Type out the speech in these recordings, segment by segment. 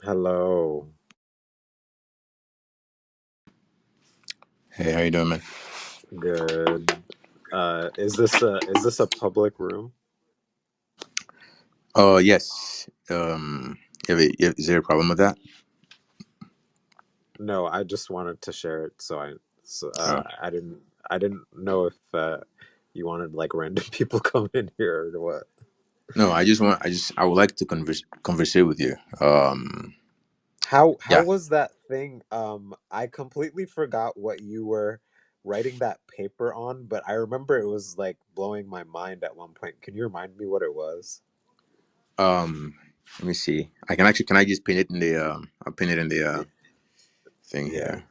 Hello. Hey, how you doing, man? Good. Is this a public room? Oh, yes. Is there a problem with that? No, I just wanted to share it, Oh, I didn't know if you wanted like random people coming in here or what. no. I would like to conversate with you. How Yeah. was that thing? I completely forgot what you were writing that paper on, but I remember it was like blowing my mind at one point. Can you remind me what it was? Let me see. Can I just pin it in the I'll pin it in the Y- thing Yeah. here.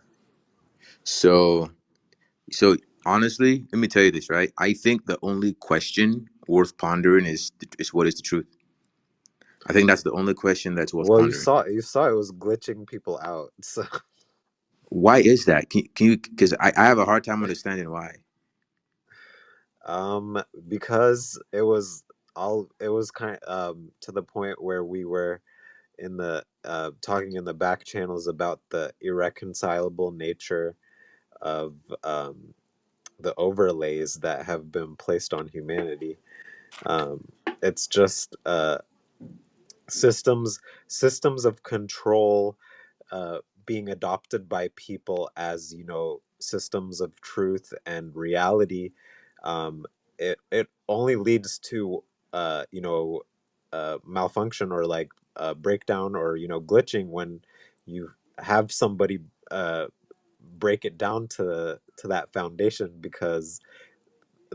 So, so honestly, let me tell you this, right? I think the only question worth pondering is what is the truth? I think that's the only question that's worth Well, you pondering. saw you saw it was glitching people out. So Why is that? Can you? Because I have a hard time understanding why. because it was kind to the point where we were in the talking in the back channels about the irreconcilable nature of the overlays that have been placed on humanity. It's just systems systems of control uh, being adopted by people as systems of truth and reality. Um, it only leads to malfunction or like breakdown or glitching when you have somebody uh, break it down to that foundation because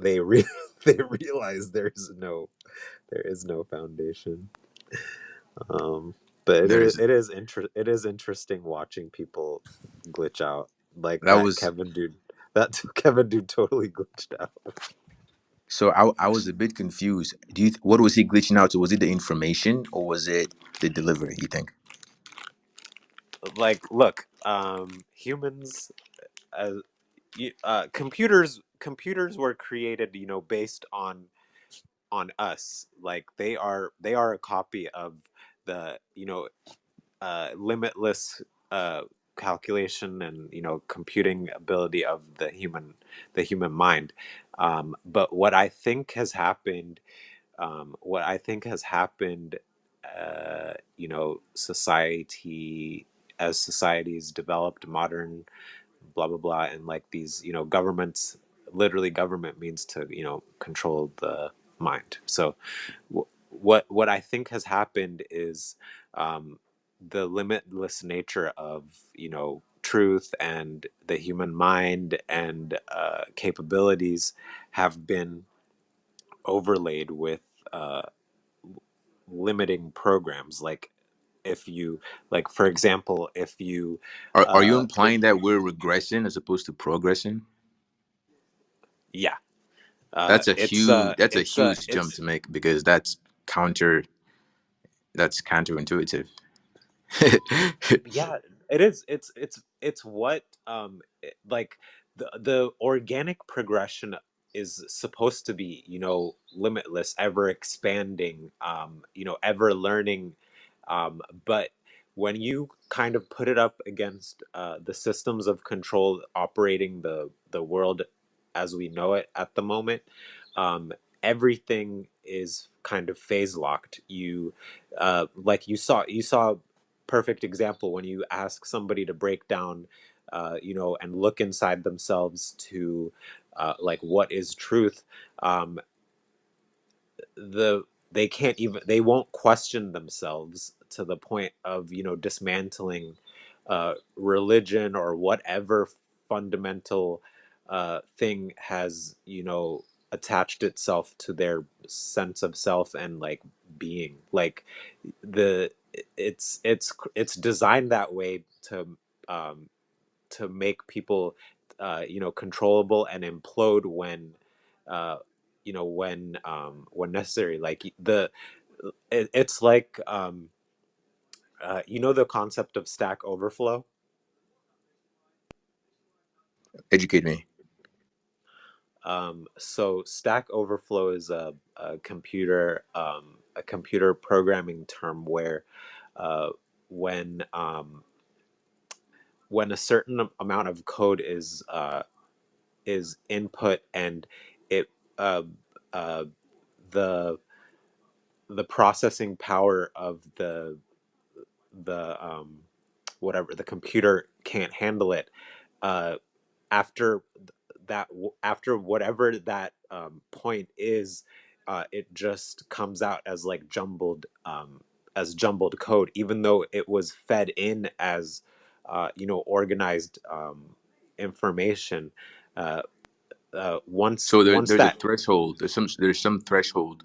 they they realize there is no foundation. Um, but it There is is it is interesting watching people glitch out like that that was Kevin dude. That Kevin dude totally glitched out. So I was a bit confused. What was he glitching out to? Was it the information or was it the delivery? You think? Like, look, humans, uh, computers were created, based on us. Like they are a copy of the limitless uh, calculation and computing ability of the human mind. But what I think has happened, society as societies developed modern blah blah blah, and like these governments, literally government means to control the mind. So what I think has happened is um, the limitless nature of truth and the human mind and capabilities have been overlaid with uh, limiting programs. Like, if you like, for example, if you Are you if implying that we're regressing as opposed to progressing? yeah, That's a it's huge that's a huge jump it's to make because counter that's counterintuitive. yeah, it is. It's what like the organic progression is supposed to be, limitless, ever expanding, ever learning. But when you kind of put it up against the systems of control operating the world as we know it at the moment, um, everything is kind of phase locked. Like, you saw perfect example when you ask somebody to break down, and look inside themselves to, like, what is truth. Um, the they won't question themselves to the point of dismantling religion or whatever fundamental thing has attached itself to their sense of self and like being. Like, the it's designed that way um, to make people controllable and implode uh, when necessary. Like, it's like, the concept of Stack Overflow. Educate me. So Stack Overflow is a computer programming term where uh, when a certain amount of code is input, and it uh, uh, the the processing power of the whatever, the computer can't handle it, uh, after that, after whatever that point is, it just comes out as like jumbled code, even though it was fed in as organized information. uh, So once there's a that threshold. There's some threshold.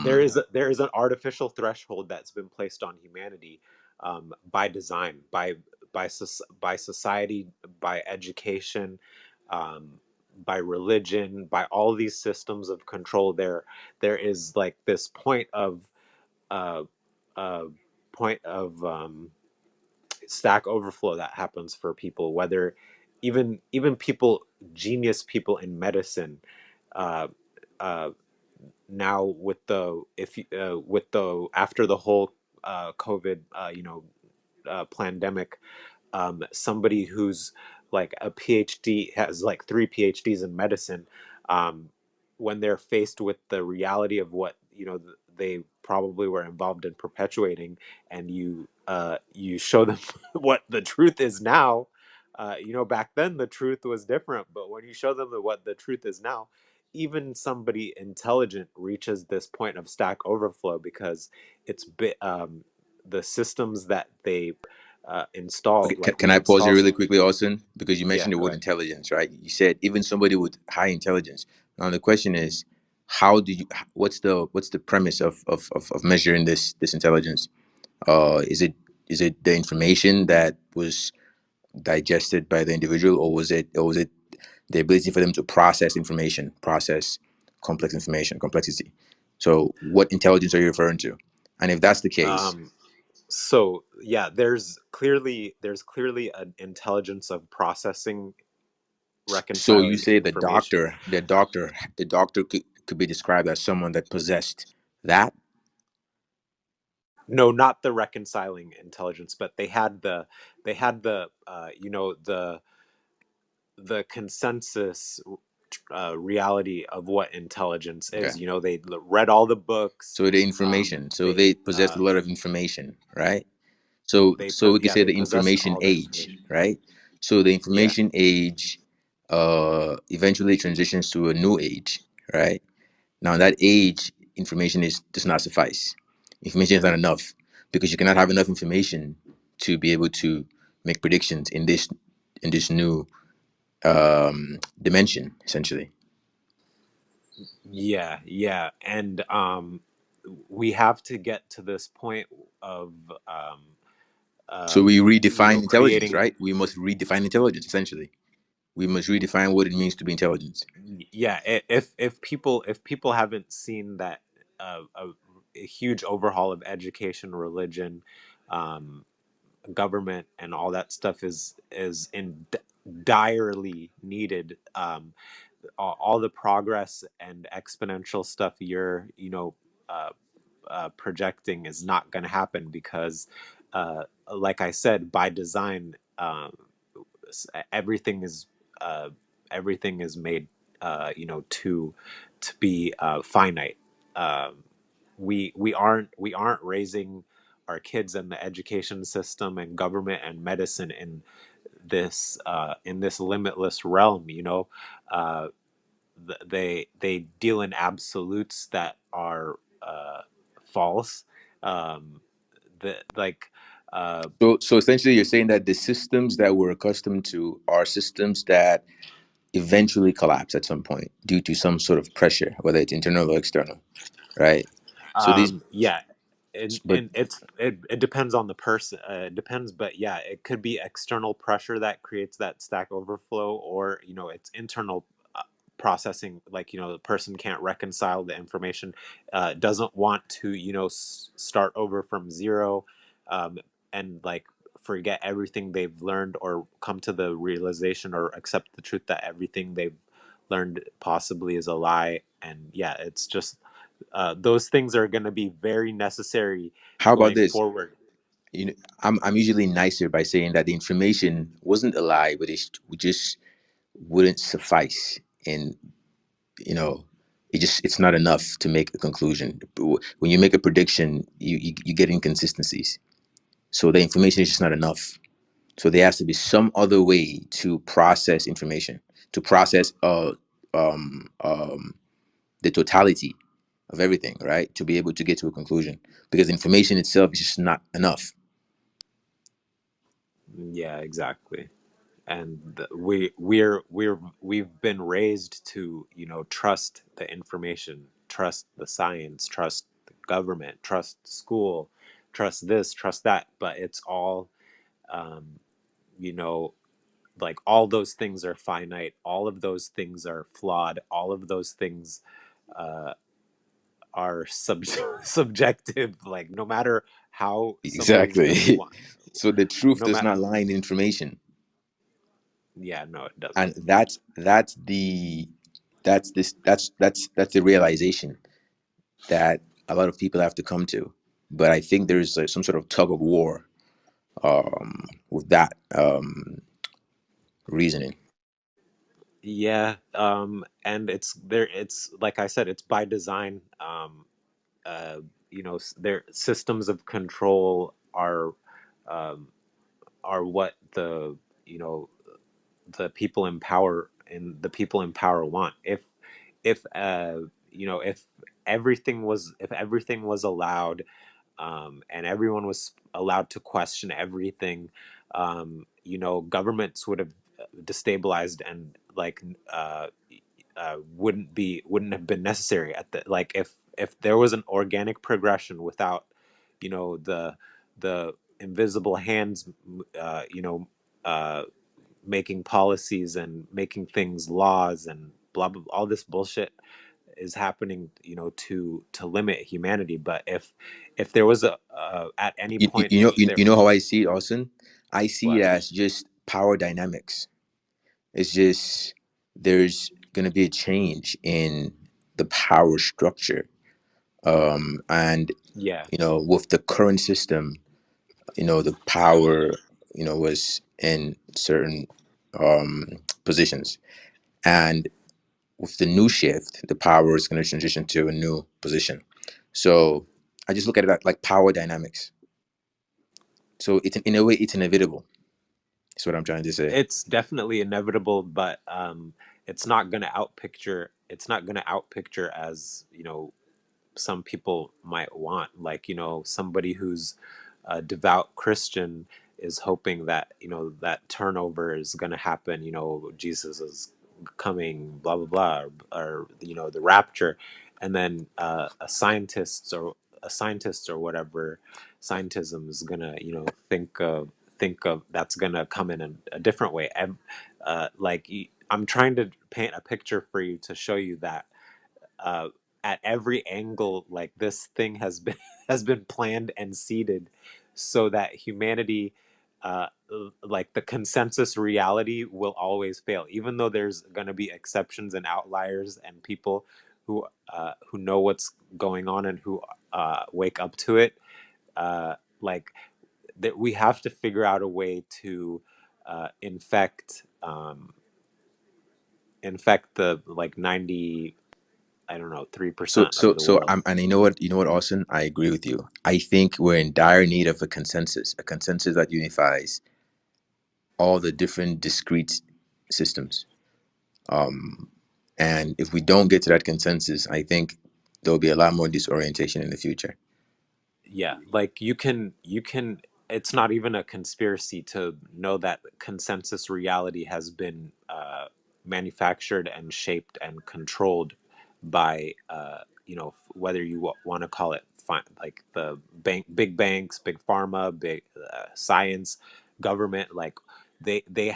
there Um, is there is an artificial threshold that's been placed on humanity, by design, by society, by education, um, by religion, by all these systems of control. There is like this uh, uh, point of stack overflow that happens for people, whether even people, genius people in medicine. Uh, uh, Now with the if with the after the whole COVID pandemic, somebody who's like a PhD, has like three PhDs in medicine, um, when they're faced with the reality of what they probably were involved in perpetuating, and you show them what the truth is now. Back then the truth was different, but when you show them what the truth is now, even somebody intelligent reaches this point of stack overflow, because it's the systems that they okay, installed, like can we I pause you installed. really quickly, Austin? Because you Yeah, mentioned the go word ahead. intelligence, right? You said even somebody with high intelligence. Now the question is, how do you? What's the premise of measuring this intelligence? Is it the information that was digested by the individual, or was it the ability for them to process information, process complex information, complexity? So, what intelligence are you referring to? And if that's the case, um so yeah, there's clearly an intelligence of processing, so you reconciling say the information. doctor, the doctor could be described as someone that possessed that. No, not the reconciling intelligence, but they had the the consensus reality of what intelligence Okay. is. They read all the books. So the information, so They they possessed a lot of information, right? So we could yeah, say they the possessed information all the age, information. right? So the Yeah. information age eventually transitions to a new age, right? Now that age information is does not suffice. Information is not enough because you cannot have enough information to be able to make predictions in this new dimension, essentially. Yeah, yeah, and we have to get to this point of um, So we redefine intelligence, creating. right? We must redefine intelligence, essentially. We must redefine what it means to be intelligence. Yeah, if people haven't seen that a huge overhaul of education, religion, um, government, and all that stuff is direly needed. All the progress and exponential stuff you're uh, projecting is not going to happen, because like I said, by design, everything is uh, everything is made to be finite. um, we aren't raising our kids in the education system and government and medicine in this limitless realm. uh, they deal in absolutes that are false. Um, the like So essentially, you're saying that the systems that we're accustomed to are systems that eventually collapse at some point due to some sort of pressure, whether it's internal or external, right? So these, Yeah, and but it depends on the person. It depends, but yeah, it could be external pressure that creates that stack overflow, or it's internal processing. Like the person can't reconcile the information, doesn't want to start over from zero, um, and like forget everything they've learned, or come to the realization or accept the truth that everything they've learned possibly is a lie. And yeah, it's just those things are going to be very necessary how about going this? forward. you know, I'm usually nicer by saying that the information wasn't a lie, but we just wouldn't suffice, and you know, it's not enough to make a conclusion. When you make a prediction, you get inconsistencies. So the information is just not enough. So there has to be some other way to process information, to process the totality of everything, right? To be able to get to a conclusion, because information itself is just not enough. Yeah, exactly. And we've been raised to, you know, trust the information, trust the science, trust the government, trust school, trust this, trust that, but it's all, um, you know, like all those things are finite, all of those things are flawed, all of those things uh, are subjective. Like no matter how somebody's Exactly. gonna want, So the truth no does matter, not lie in information, yeah, no, it and doesn't. that's the realization that a lot of people have to come to. But I think there's some sort of tug of war with that reasoning. Yeah, and it's there. It's like I said, it's by design. Uh, you know, their systems of control um, are what the, you know, the people in power and the people in power want. If you know, if everything was allowed, and everyone was allowed to question everything, you know, governments would have destabilized and like wouldn't have been necessary at the, like if there was an organic progression without, you know, the invisible hands, you know, uh, making policies and making things laws and blah blah, all this bullshit is happening, you know, to limit humanity. But if there was a at any point, if there, You know how I see it, Austin? I see it what, as just power dynamics. It's just there's going to be a change in the power structure, and yeah, with the current system, the power, was in certain um, positions, and with the new shift, the power is going to transition to a new position. So I just look at it like power dynamics. So it's in a way it's inevitable. That's what I'm trying to say. it's definitely inevitable, but it's not going to outpicture as, you know, some people might want. Like, you know, somebody who's a devout Christian is hoping that, you know, that turnover is going to happen. You know, Jesus is coming, blah blah blah, or you know, the rapture, and then a scientist or whatever, scientism is gonna, you know, think of that's gonna come in a different way. And like I'm trying to paint a picture for you to show you that uh, at every angle, like this thing has been has been planned and seeded so that humanity, uh, like the consensus reality will always fail, even though there's going to be exceptions and outliers and people who know what's going on and who wake up to it. Like that, we have to figure out a way to infect the like 90, I don't know, So 3% so of the so world. and you know what, Austin? I agree with you. I think we're in dire need of a consensus that unifies all the different discrete systems. Um, and if we don't get to that consensus, I think there'll be a lot more disorientation in the future. Yeah, like you can it's not even a conspiracy to know that consensus reality has been manufactured and shaped and controlled by you know, whether you want to call it like the big banks, big pharma, big science, government. Like they they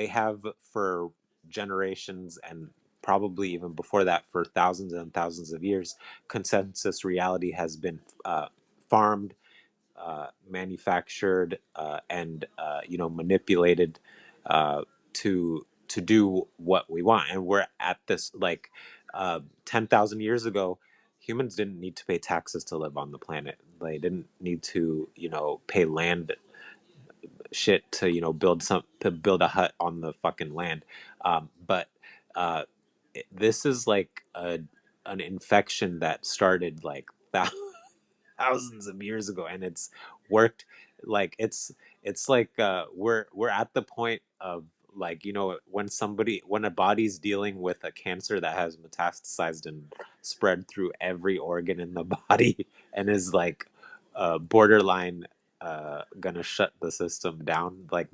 have for generations, and probably even before that for thousands and thousands of years, consensus reality has been farmed, manufactured, and you know, manipulated to do what we want. And we're at this like 10,000 years ago, humans didn't need to pay taxes to live on the planet. They didn't need to, pay land shit to, build a hut on the fucking land. But uh, this is like an infection that started like thousands of years ago, and it's worked. Like it's like we're at the point of, like, when a body's dealing with a cancer that has metastasized and spread through every organ in the body and is like borderline gonna shut the system down. Like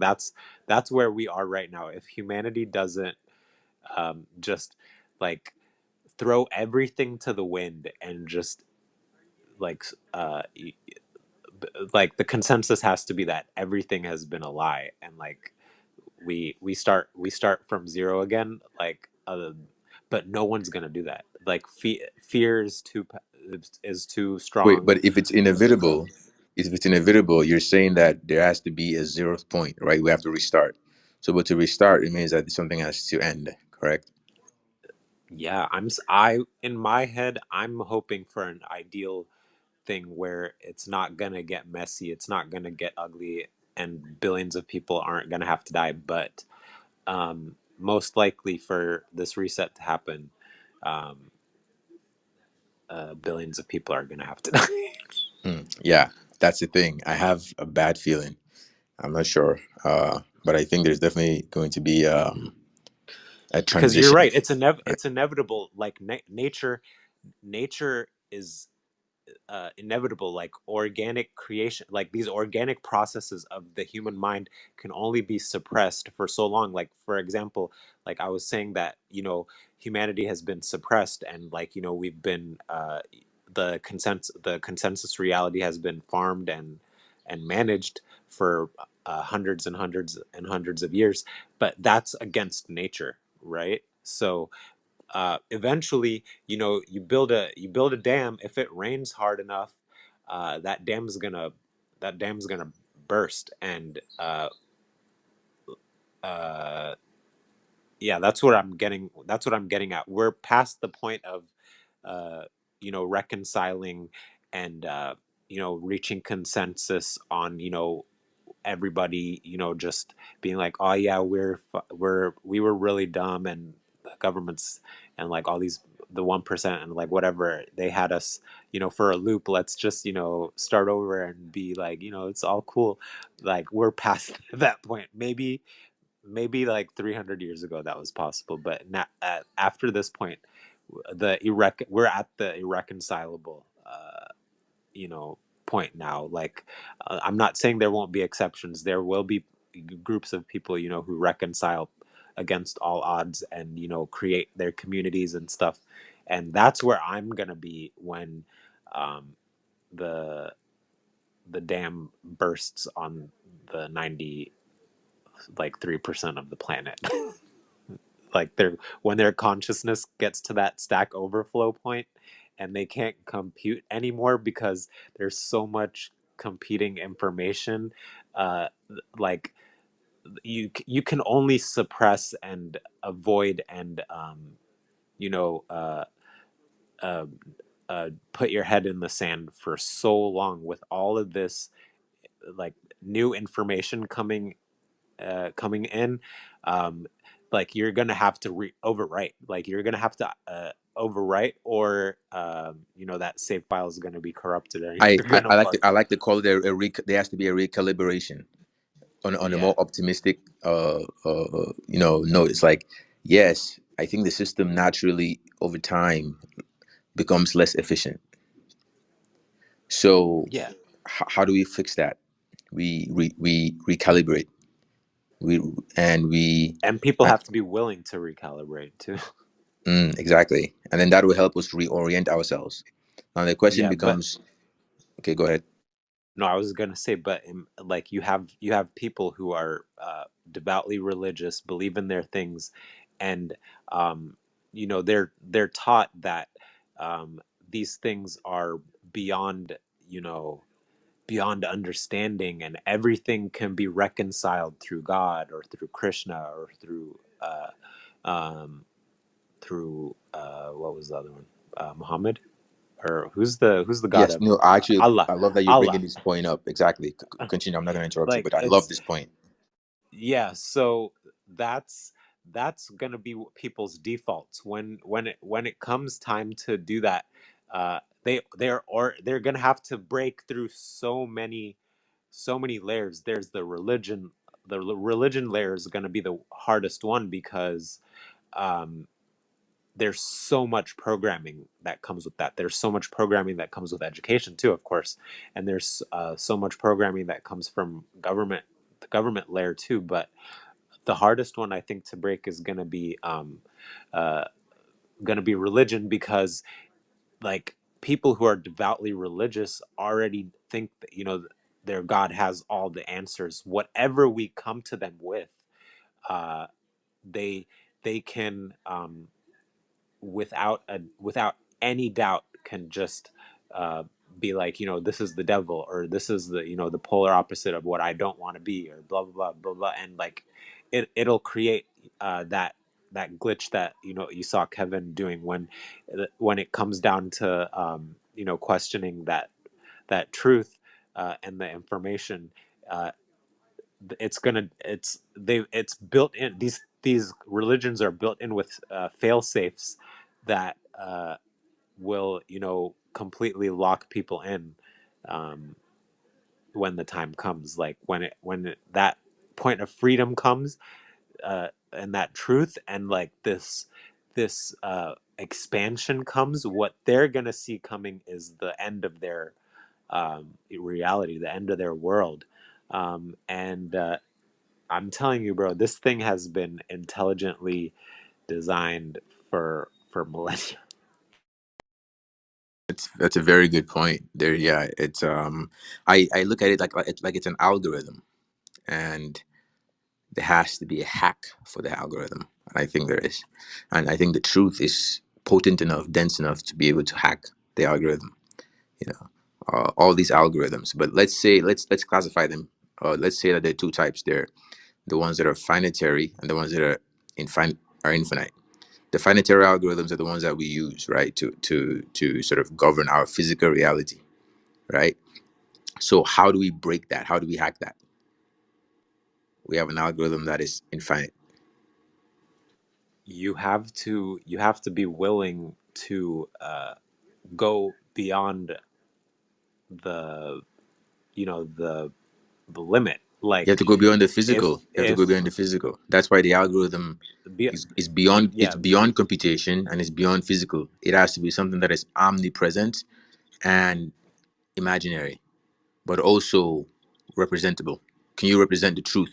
that's where we are right now. If humanity doesn't just like throw everything to the wind and just like like the consensus has to be that everything has been a lie, and like we start from zero again, like but no one's gonna do that. Like fear is too Wait, strong. but if it's inevitable, you're saying that there has to be a zeroth point, right? We have to restart. So, but to restart, it means that something has to end, correct? Yeah, I in my head I'm hoping for an ideal thing where it's not gonna get messy, it's not gonna get ugly, and billions of people aren't gonna have to die. But most likely for this reset to happen, um, billions of people are gonna have to die. Yeah, that's the thing. I have a bad feeling. I'm not sure, but I think there's definitely going to be a Because you're transition. right, it's Right? it's inevitable. Like nature is inevitable. Like organic creation, like these organic processes of the human mind can only be suppressed for so long. Like for example, like I was saying that humanity has been suppressed, and like we've been the consensus reality has been farmed and managed for hundreds and hundreds and hundreds of years. But that's against nature, right? So eventually, you build a dam. If it rains hard enough, that dam's gonna burst, and uh, yeah, that's what I'm getting at. We're past the point of uh, reconciling and reaching consensus on everybody, just being like, oh yeah, we were really dumb, and the governments and like all these the 1% and like whatever, they had us for a loop. Let's just start over and be like, it's all cool. Like we're past that point. Maybe like 300 years ago that was possible, but not after this point, we're at the irreconcilable you know point now. Like I'm not saying there won't be exceptions. There will be groups of people who reconcile against all odds and create their communities and stuff, and that's where I'm gonna be when um, the the dam bursts on the 90 like 3% of the planet. Like when their consciousness gets to that stack overflow point and they can't compute anymore because there's so much competing information. Like you can only suppress and avoid and you know uh, uh, put your head in the sand for so long with all of this like new information coming in. um, like you're gonna have to overwrite. Like you're gonna have to overwrite, or that save file is gonna be corrupted, and I, you're I, gonna I like fuck. I like to call it there has to be a recalibration on a Yeah, more optimistic note. It's like, yes, I think the system naturally over time becomes less efficient. So yeah, how do we fix that? We recalibrate. We and we and people uh, have to be willing to recalibrate too. exactly, and then that will help us reorient ourselves. Now the question Yeah, but becomes, okay, go ahead. no, I was gonna say, but like you have people who are devoutly religious, believe in their things, and they're taught that these things are beyond you know beyond understanding, and everything can be reconciled through God or through Krishna or um, through what was the other one? Muhammad. or who's the god Yes, of no, I actually Allah, I love that you're bringing Allah. this point up. Exactly. Continue. I'm not going to interrupt you, Like but I love it's this point. yeah. So that's that's gonna be people's defaults when it comes time to do that. They're gonna have to break through so many layers. There's the religion. The religion layer is going to be the hardest one because um, there's so much programming that comes with that. There's so much programming that comes with education too, of course, and there's so much programming that comes from government, the government layer too. But the hardest one I think to break is uh, going to be religion because like people who are devoutly religious already think that their god has all the answers whatever we come to them with. uh they they can without any doubt can just uh be like, this is the devil, or this is the the polar opposite of what I don't want to be, or blah blah blah blah blah, and like it'll create that glitch that you saw Kevin doing when it comes down to questioning that truth and the information. uh, it's built in. These religions are built in with fail safes that will completely lock people in um, when the time comes, like that point of freedom comes, and that truth and like this expansion comes. What they're gonna see coming is the end of their reality, the end of their world. And I'm telling you, bro, this thing has been intelligently designed for millennia. That's a very good point. There, yeah, it's I look at it like it's an algorithm, and there has to be a hack for the algorithm, and I think there is, and I think the truth is potent enough, dense enough to be able to hack the algorithm. You know, all these algorithms. But let's classify them. Let's say that there are two types. There, the ones that are finitary and the ones that are infinite. The finitary algorithms are the ones that we use, right, to sort of govern our physical reality, right? So how do we break that? How do we hack that? We have an algorithm that is infinite. You have to be willing to go beyond the the limit. You have to Like go beyond the physical. You have to go if beyond the physical. That's why the algorithm be, is beyond, it's yeah, beyond computation and it's beyond physical. It has to be something that is omnipresent and imaginary, but also representable. Can you represent the truth?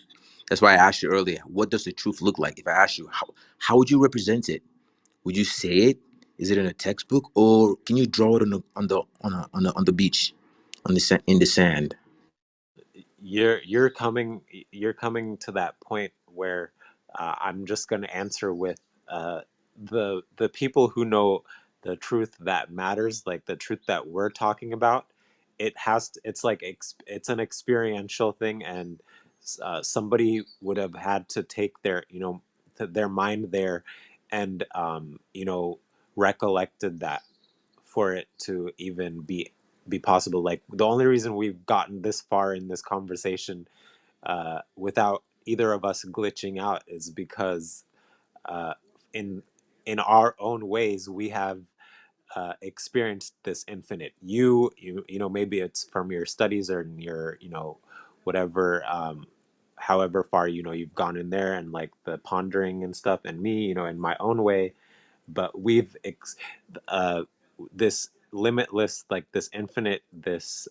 That's why I asked you earlier, what does the truth look like? If I asked you, how would you represent it? Would you say it? Is it in a textbook, or can you draw it on the beach, in the sand? you're coming to that point where I'm just going to answer with the people who know the truth that matters, like the truth that we're talking about. It's like it's an experiential thing, and somebody would have had to take their mind there, and recollected that for it to even be possible. Like the only reason we've gotten this far in this conversation without either of us glitching out is because uh, in in our own ways we have experienced this infinite. Maybe it's from your studies or in your whatever, however far you've gone in there, and like the pondering and stuff, and me in my own way. But uh, this limitless, like this infinite, this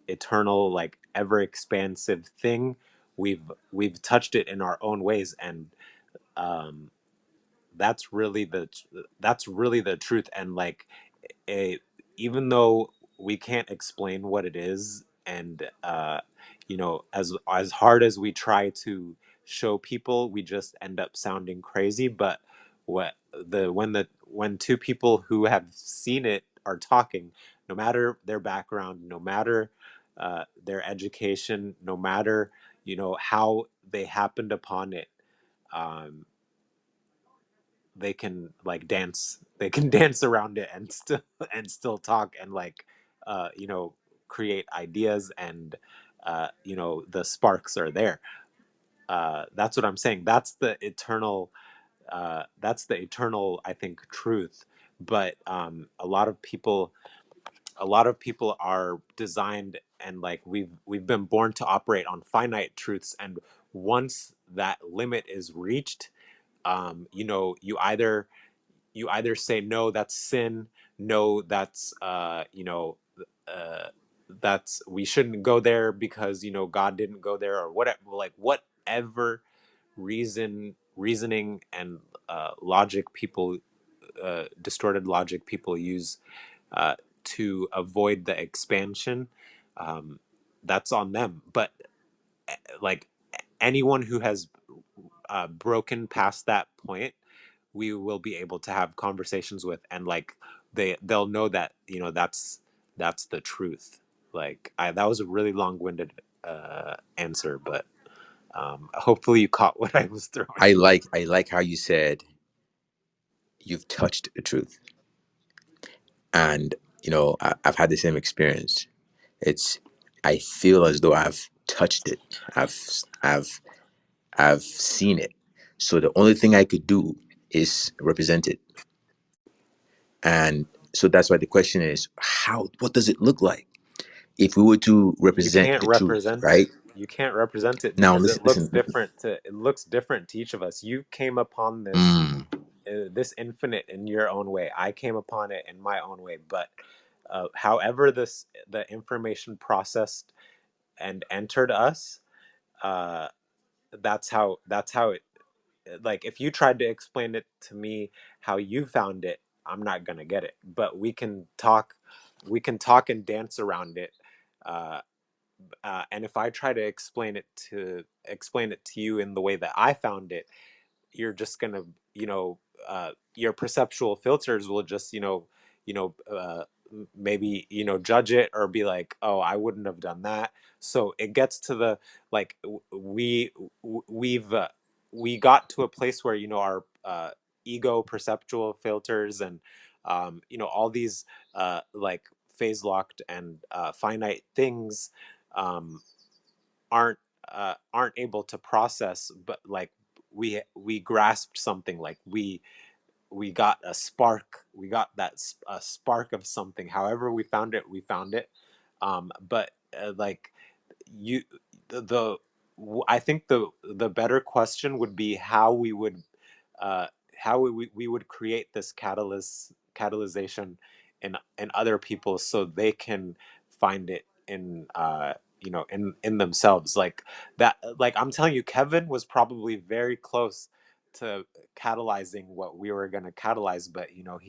eternal, like ever expansive thing. We've touched it in our own ways, and um, that's really the truth. And like a, even though we can't explain what it is, and as hard as we try to show people, we just end up sounding crazy. But when two people who have seen it are talking, no matter their background, no matter their education, no matter how they happened upon it, um, like dance, they can dance around it and still talk and like you know, create ideas, and you know, the sparks are there. That's what I'm saying. That's the eternal, I think, truth. But a lot of people are designed, and like we've been born to operate on finite truths, and once that limit is reached, you know, you either say no, that's sin, no, that's you know, uh that's, we shouldn't go there because, you know, God didn't go there, or whatever, like whatever reasoning and logic people, distorted logic people use uh, to avoid the expansion, um, that's on them. But like anyone who has broken past that point, we will be able to have conversations with, and like they'll know that, you know, that's the truth. Like that was a really long-winded answer, but hopefully you caught what I was throwing. I like how you said you've touched the truth, and you know I've had the same experience. It's I feel as though I've touched it. I've I've I've seen it. So the only thing I could do is represent it. And so that's why the question is, how, what does it look like if we were to You represent can't the truth, represent it. right? You can't represent it Now because listen, listen. it looks different to each of us. You came upon Mm, this infinite in your own way. I came upon it in my own way. But however the information processed and entered us, uh, that's how it, like if you tried to explain it to me how you found it, I'm not gonna get it. But we can talk and dance around it. Uh, and if I try to explain it to you in the way that I found it, you're just gonna, you know, your perceptual filters will just, you know, maybe, you know, judge it or be like, oh, I wouldn't have done that. So it gets to the, like we've we got to a place where, you know, our ego perceptual filters and you know, all these like phase locked and finite things um, aren't aren't able to process. But like we grasped something, like we got a spark, we got that a spark of something, however we found it. But like you the I think the better question would be how we would uh we would create this catalyzation in other people, so they can find it in you know, in themselves. Like that, like I'm telling you, Kevin was probably very close to catalyzing what we were going to catalyze, but you know,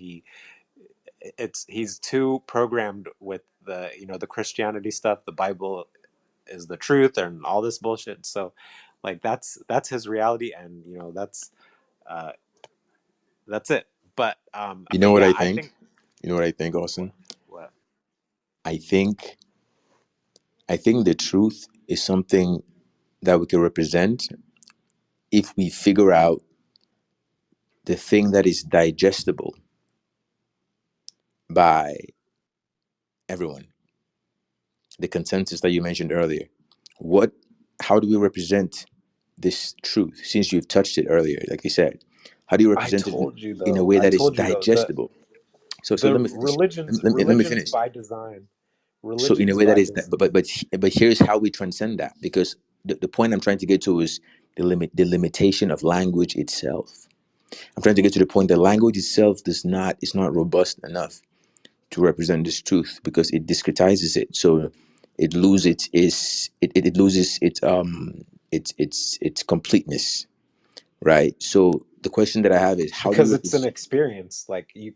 he's too programmed with the, you know, the Christianity stuff, the Bible is the truth and all this bullshit. So like that's his reality, and you know, uh that's it. But you know what yeah, I I think? think You know what I think, what Austin? what I think I think the truth is something that we can represent if we figure out the thing that is digestible by everyone. The consensus that you mentioned earlier. What how do we represent this truth, since you've touched it earlier, like you said? How do you represent it in a way I that is told you though, digestible? So the let me let me religions finish. by design, So in a religions way that by is that, design. but here's how we transcend that, because the point I'm trying to get to is the limitation of language itself. I'm trying to get to the point that language itself does not is not robust enough to represent this truth, because it discretizes it. So it loses it loses its completeness, right? So the question that I have is, how do we Because it's an represent? experience. Like you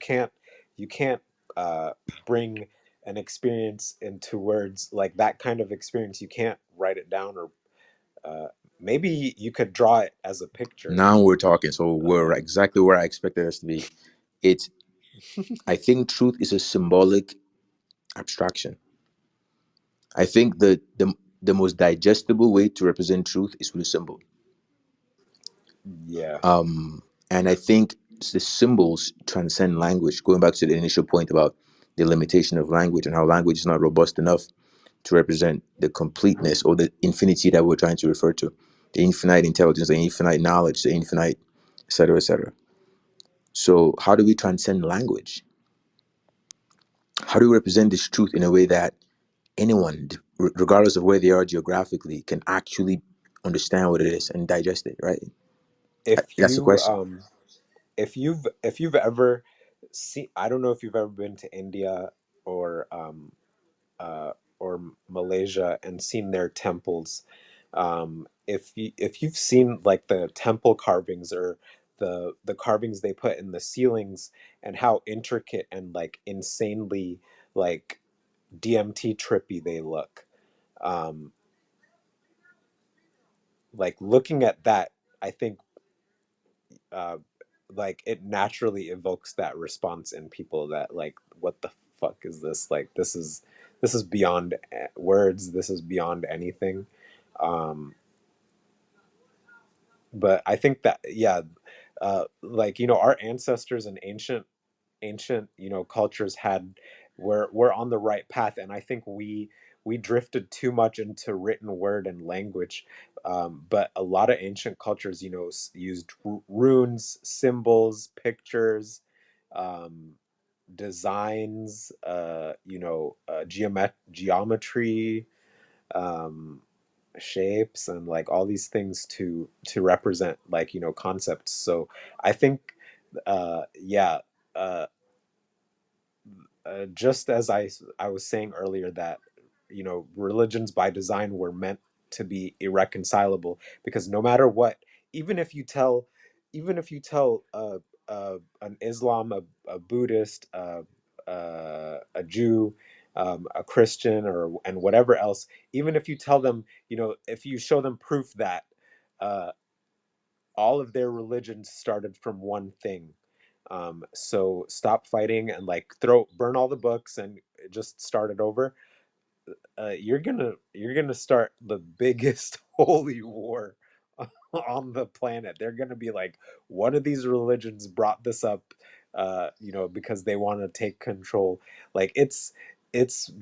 can't uh bring an experience into words. Like that kind of experience, you can't write it down, or uh maybe you could draw it as a picture. Now we're talking. So we're um exactly where I expected us to be. It's I think truth is a symbolic abstraction. I think the most digestible way to represent truth is with a symbol. yeah. And I think the symbols transcend language. Going back to the initial point about the limitation of language and how language is not robust enough to represent the completeness or the infinity that we're trying to refer to, the infinite intelligence, the infinite knowledge, the infinite, etc., etc. So, how do we transcend language? How do we represent this truth in a way that anyone, regardless of where they are geographically, can actually understand what it is and digest it? Right? If That's the you question. if you've ever seen, I don't know if you've ever been to India or or Malaysia and seen their temples. If you've seen like the temple carvings or the carvings they put in the ceilings and how intricate and like insanely like DMT trippy they look. Um, like looking at that, I think uh, like it naturally evokes that response in people that like, what the fuck is this? Like this is beyond words. This is beyond anything. Um, but I think that yeah, like our ancestors and ancient cultures had we're on the right path, and I think we drifted too much into written word and language. But a lot of ancient cultures used runes, symbols, pictures, um, designs, geometry, um, shapes, and like all these things to represent like concepts. So I think yeah, uh, just as I was saying earlier that religions by design were meant to be irreconcilable, because no matter what, even if you tell even if you tell an Islam, a Buddhist, a Jew, a Christian, or and whatever else, even if you tell them, if you show them proof that uh, all of their religions started from one thing. So stop fighting and like burn all the books and just start it over. You're gonna start the biggest holy war on the planet. They're gonna be like, one of these religions brought this up, because they want to take control. Like it's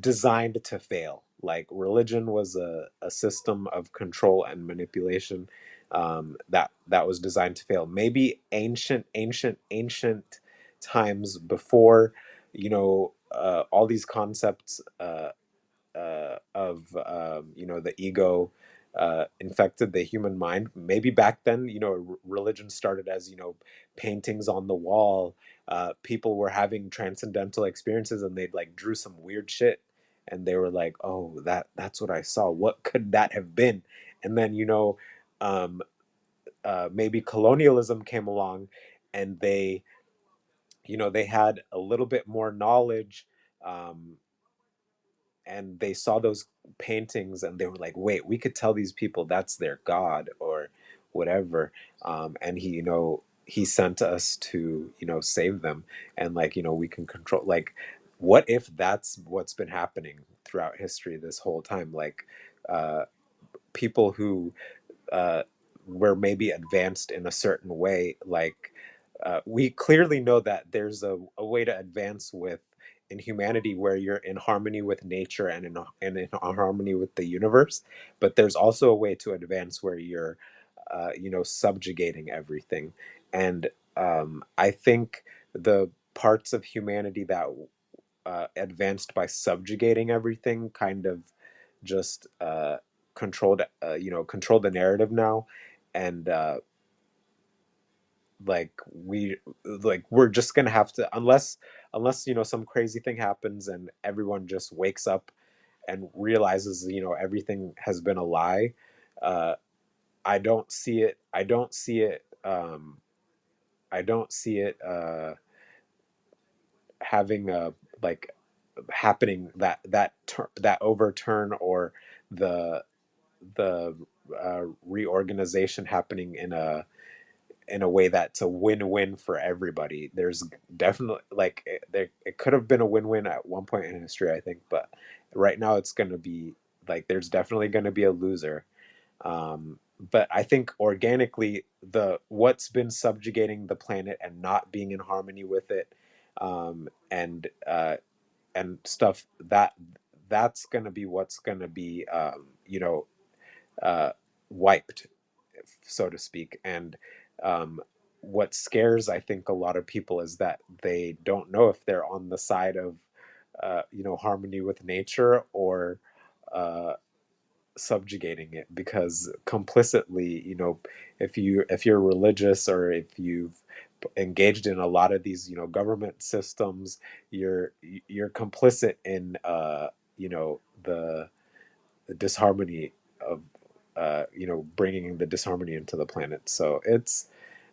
designed to fail. Like religion was a system of control and manipulation, that was designed to fail. Maybe ancient times before, all these concepts of the ego infected the human mind. Maybe back then, religion started as paintings on the wall. People were having transcendental experiences, and they'd like drew some weird shit, and they were like, "Oh, that's what I saw. What could that have been?" And then um, maybe colonialism came along, and they had a little bit more knowledge. Um, and they saw those paintings, and they were like, wait, we could tell these people that's their god or whatever. And he sent us to save them, and like we can control. Like, what if that's what's been happening throughout history this whole time? Like, uh, people who uh, were maybe advanced in a certain way. Like, we clearly know that there's a way to advance in humanity where you're in harmony with nature and in harmony with the universe. But there's also a way to advance where you're, subjugating everything. And I think the parts of humanity that advanced by subjugating everything kind of just controlled the narrative now. And like we're just gonna have to, unless some crazy thing happens and everyone just wakes up and realizes everything has been a lie. uh I don't see it having a like happening, that overturn, or the reorganization happening in a way that's a win-win for everybody. There's definitely like it could have been a win-win at one point in history, I think, but right now it's going to be like there's definitely going to be a loser. but I think organically, the what's been subjugating the planet and not being in harmony with it, and stuff, that's going to be what's going to be, uh, wiped, so to speak. And um, what scares, I think, a lot of people is that they don't know if they're on the side of, harmony with nature, or uh, subjugating it, because complicitly, if you're religious, or if you've engaged in a lot of these, government systems, you're complicit in, the disharmony of, bringing the disharmony into the planet. So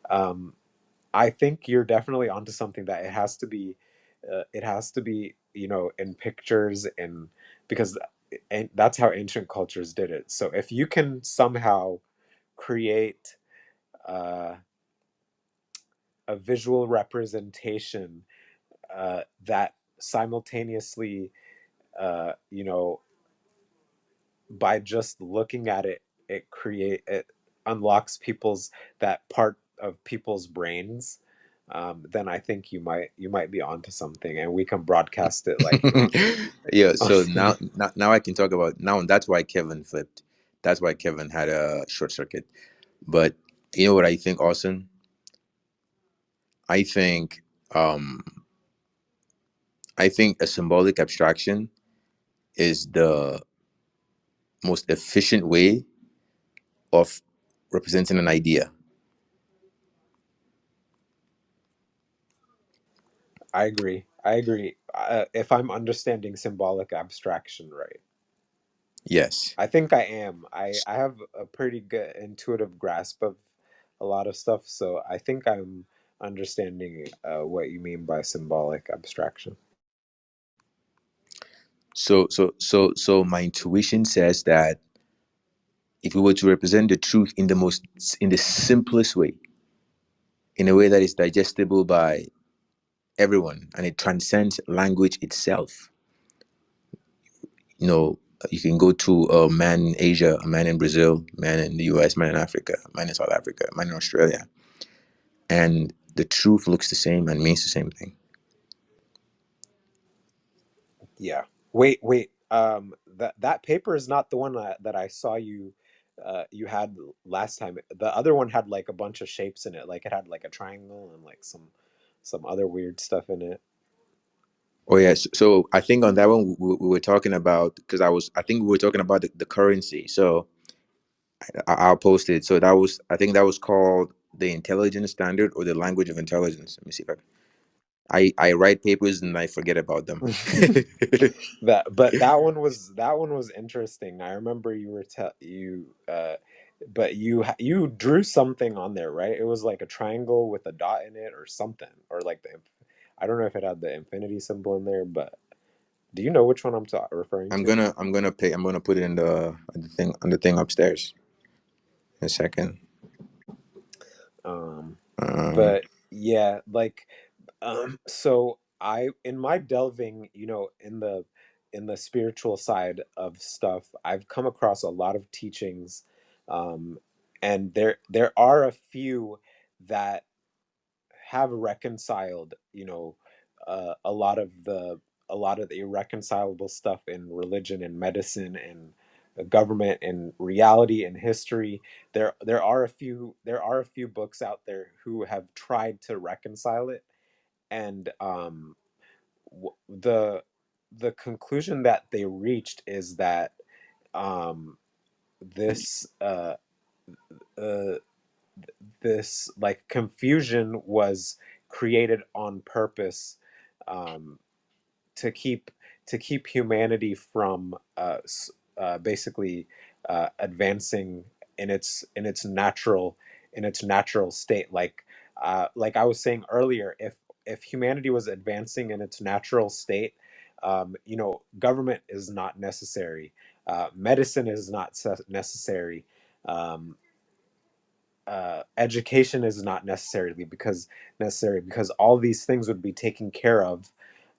um I think you're definitely onto something, that it has to be in pictures, and because and that's how ancient cultures did it. So if you can somehow create uh, a visual representation, that simultaneously, uh, you know, by just looking at it, it unlocks that part of people's brains. Then I think you might be onto something, and we can broadcast it like. Yeah, so now I can talk about now. That's why Kevin flipped. That's why Kevin had a short circuit. But you know what I think, Austin? I think um I think a symbolic abstraction is the most efficient way of representing an idea. I agree. If I'm understanding symbolic abstraction right, Yes. I think I am. I have a pretty good intuitive grasp of a lot of stuff, so I think I'm understanding what you mean by symbolic abstraction. So my intuition says that if we were to represent the truth in the simplest way, in a way that is digestible by everyone and it transcends language itself, you know, you can go to a man in Asia, a man in Brazil, a man in the US, a man in Africa, a man in South Africa, a man in Australia, and the truth looks the same and means the same thing. Yeah. Wait. That paper is not the one that I saw you had last time. The other one had like a bunch of shapes in it. Like it had like a triangle and like some other weird stuff in it. Oh yes, so I think on that one we were talking about because I think we were talking about the currency. So I'll post it. So that was I think that was called the intelligence standard or the language of intelligence. Let me see if I write papers and I forget about them. That one was interesting. I remember but you drew something on there, right? It was like a triangle with a dot in it or something, or like I don't know if it had the infinity symbol in there, but do you know which one referring to? I'm gonna put it in the thing upstairs in a second. Um, Um, but yeah, like, so in my delving, in the spiritual side of stuff, I've come across a lot of teachings, um, and there are a few that have reconciled, a lot of the irreconcilable stuff in religion and medicine and government and reality and history. There are a few books out there who have tried to reconcile it, and the conclusion that they reached is that, this uh, this like confusion was created on purpose, um, to keep humanity from, basically, advancing in its natural state. Like I was saying earlier, if humanity was advancing in its natural state, government is not necessary, medicine is not necessary, um, education is not necessary because all these things would be taken care of,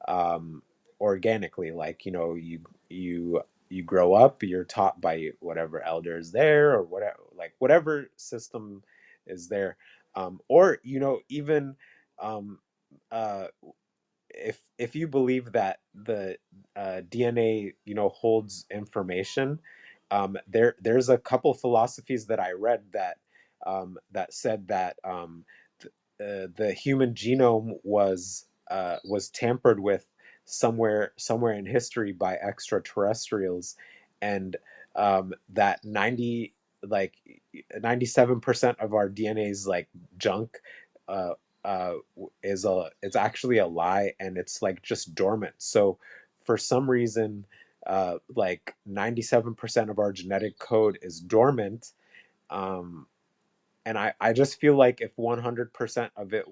um, organically. Like, you grow up, you're taught by whatever elder is there, or whatever, like like whatever system is there. Or even um, uh, if you believe that the DNA holds information, there's a couple philosophies that I read that said that the human genome was tampered with somewhere in history by extraterrestrials, and that 97% of our DNA is like junk. Uh, it's actually a lie, and it's like just dormant. So for some reason, like 97% of our genetic code is dormant. um, and I just feel like if 100% of it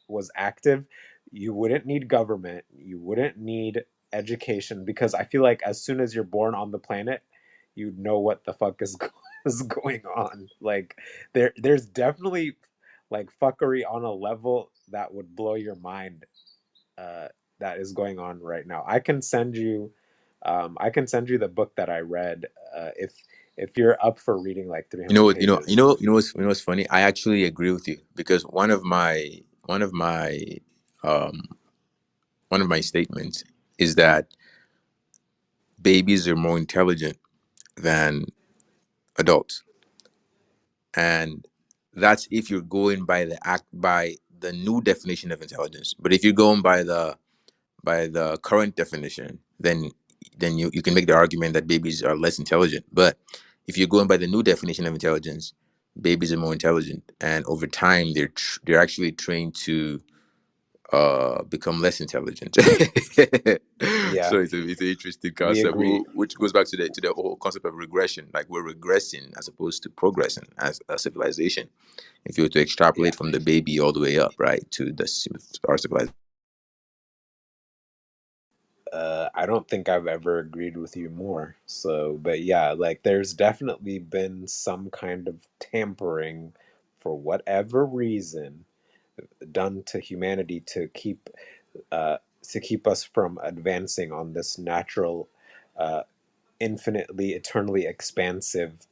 was active, you wouldn't need government, you wouldn't need education, because I feel like as soon as you're born on the planet, you know what the fuck is going on. Like there's definitely like fuckery on a level that would blow your mind, uh, that is going on right now. I can send you the book that I read, if you're up for reading like You know 300 what? pages. You know what's funny? I actually agree with you because um one of my statements is that babies are more intelligent than adults, and that's if you're going by the new definition of intelligence. But if you're going by the current definition, then you can make the argument that babies are less intelligent. But if you're going by the new definition of intelligence, babies are more intelligent, and over time they're actually trained to become less intelligent. Yeah, So it's an interesting we concept, agree. which goes back to the whole concept of regression. Like we're regressing as opposed to progressing as a civilization. If you were to Yeah. extrapolate from the baby all the way up, right, to our civilization. I don't think I've ever agreed with you more. So, but yeah, like there's definitely been some kind of tampering for whatever reason done to humanity uh, to keep us from advancing on this natural, uh, infinitely, eternally expansive,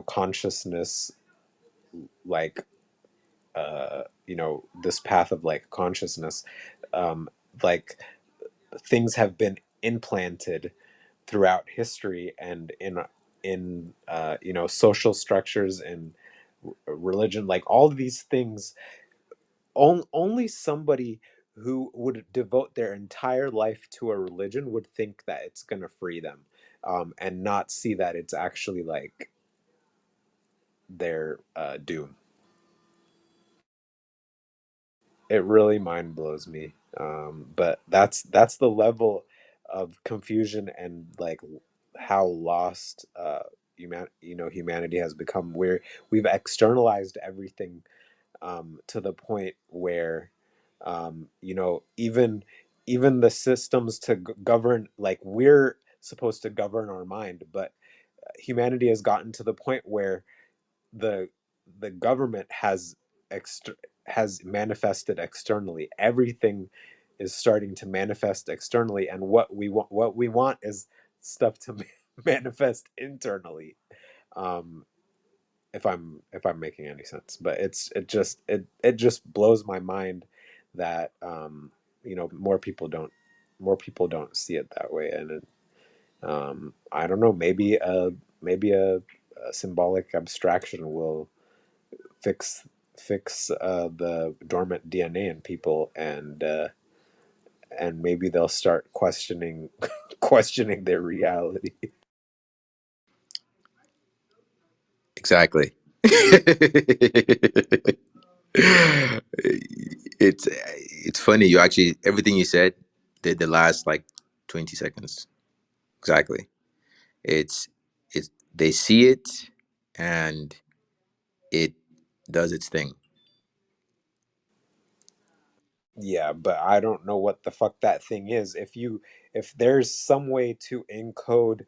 consciousness, like this path of like consciousness, um, like things have been implanted throughout history and in social structures and religion, like all of these things. Only somebody who would devote their entire life to a religion would think that it's going to free them, and not see that it's actually like their doom. It really mind blows me. But that's the level of confusion and like how lost humanity has become. We've externalized everything, to the point where, even the systems to govern, like we're supposed to govern our mind, but humanity has gotten to the point where the the government has manifested externally. Everything is starting to manifest externally, and what we want is stuff to manifest internally. Um, if I'm making any sense, but it just blows my mind that more people don't see it that way, and I don't know, maybe a symbolic abstraction will fix the dormant DNA in people, and maybe they'll start questioning questioning their reality. Exactly. It's funny. You actually everything you said did the last like 20 seconds. Exactly. It's it's they see it and it does its thing. Yeah, but I don't know what the fuck that thing is. If there's some way to encode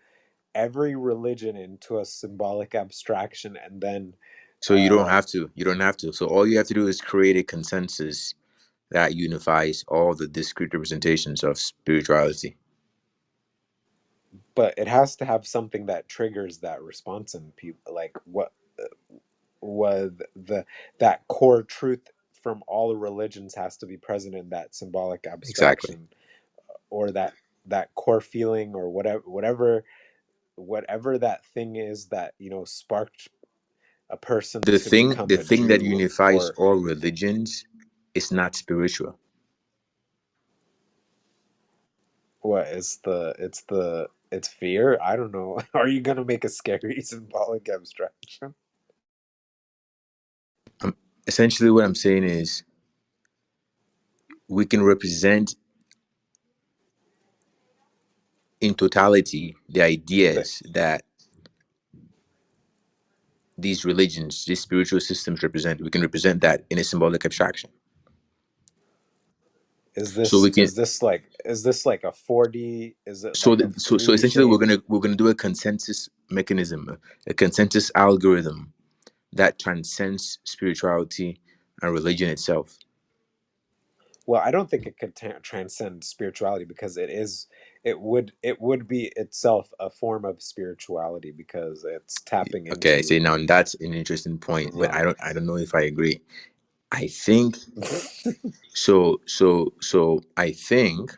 every religion into a symbolic abstraction, and then So you don't uh have to. You don't have to. So all you have to do is create a consensus that unifies all the discrete representations of spirituality. but it has to have something that triggers that response in people. Like what? what the that core truth from all religions has to be present in that symbolic Exactly. abstraction, or that core feeling, or whatever that thing is that sparked a person to become The a thing that Jew. unifies Or all religions is not spiritual. what is it's fear? I don't know. Are you gonna make a scary symbolic abstraction? Essentially, what I'm saying is we can represent in totality the That ideas that these religions, these spiritual systems represent. We can represent that in a symbolic abstraction. So we can, is this like a 4D? Is it like a so 3D essentially shape? we're gonna do a consensus mechanism, a consensus algorithm that transcends spirituality and religion itself. Well, I don't think it could transcend spirituality, because it would be itself a form of spirituality, because it's tapping Okay, into. so now that's an interesting point, but Yeah. I don't know if I agree. I think so I think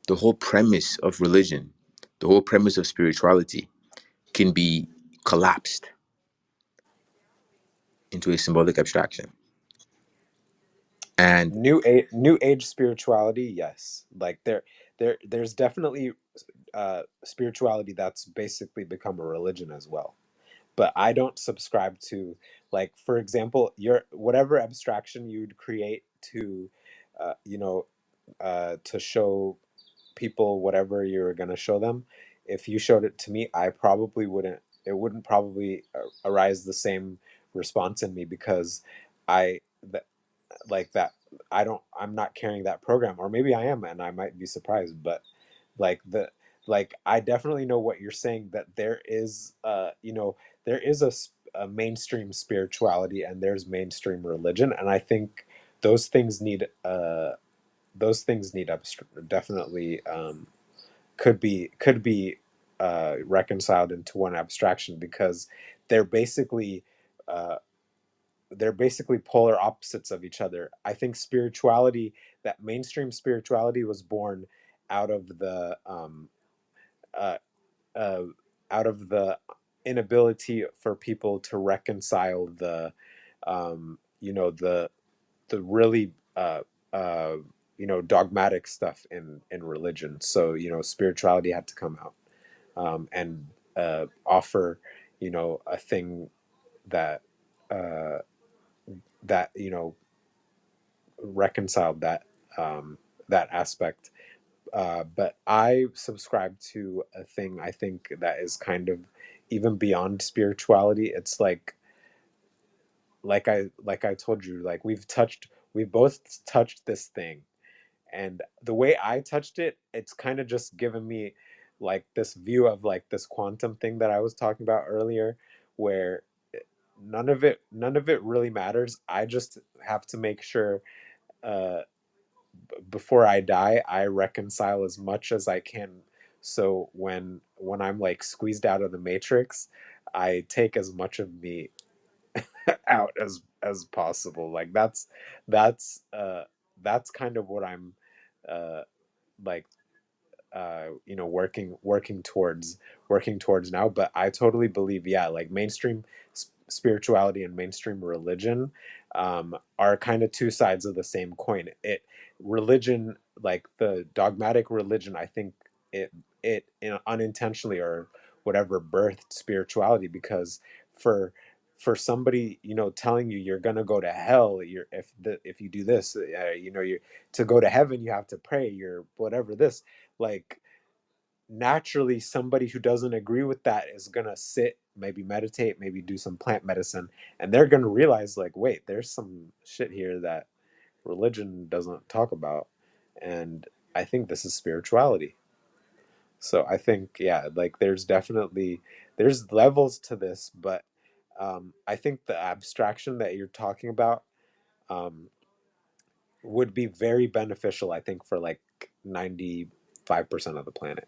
the whole premise of religion, the whole premise of spirituality can be collapsed into a symbolic abstraction. And New age spirituality, yes. Like there's definitely spirituality that's basically become a religion as well. But I don't subscribe to, like, for example, your whatever abstraction you'd create to you know to show people whatever you're going to show them. If you showed it to me, I probably wouldn't it wouldn't probably arise the same response in me, because I that like that I'm not carrying that program, or maybe I am and I might be surprised. But like the like I definitely know what you're saying, that there is there is a mainstream spirituality, and there's mainstream religion, and I think those things need definitely could be reconciled into one abstraction, because they're basically uh, they're basically polar opposites of each other. I think spirituality, that mainstream spirituality, was born out of the uh, uh, out of the inability for people to reconcile the really dogmatic stuff in religion. So spirituality had to come out, and offer a thing that uh, that reconciled that aspect. But I subscribe to a thing, I think, that is kind of even beyond spirituality. It's like I told you, like we both touched this thing, and the way I touched it, it's kind of just given me like this view of like this quantum thing that I was talking about earlier, where none of it really matters. I just have to make sure uh before I die, I reconcile as much as I can. So when I'm like squeezed out of the matrix, I take as much of me out as possible. Like that's kind of what I'm uh like working towards now. But I totally believe, yeah, like mainstream spirituality and mainstream religion are kind of two sides of the same coin. Religion, like the dogmatic religion, I think it unintentionally or whatever birthed spirituality, because for somebody telling you you're gonna go to hell, if you do this, you're to go to heaven you have to pray, you're whatever this, like, naturally somebody who doesn't agree with that is going to sit, maybe meditate, maybe do some plant medicine, and they're going to realize, like, wait, there's some shit here that religion doesn't talk about. And I think this is spirituality. So I think, yeah, like there's levels to this. But I think the abstraction that you're talking about um, would be very beneficial, I think, for like 95% of the planet.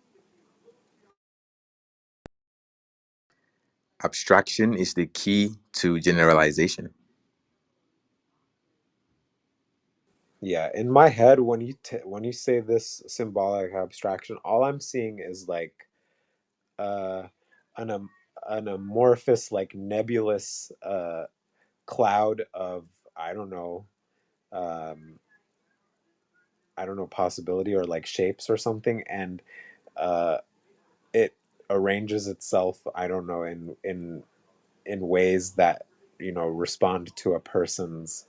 Abstraction is the key to generalization. Yeah, in my head, when when you say this symbolic abstraction, all I'm seeing is like uh, an an amorphous, like nebulous cloud of I don't know, um, I don't know, possibility or like shapes or something, and uh, it arranges itself. I don't know in ways that respond to a person's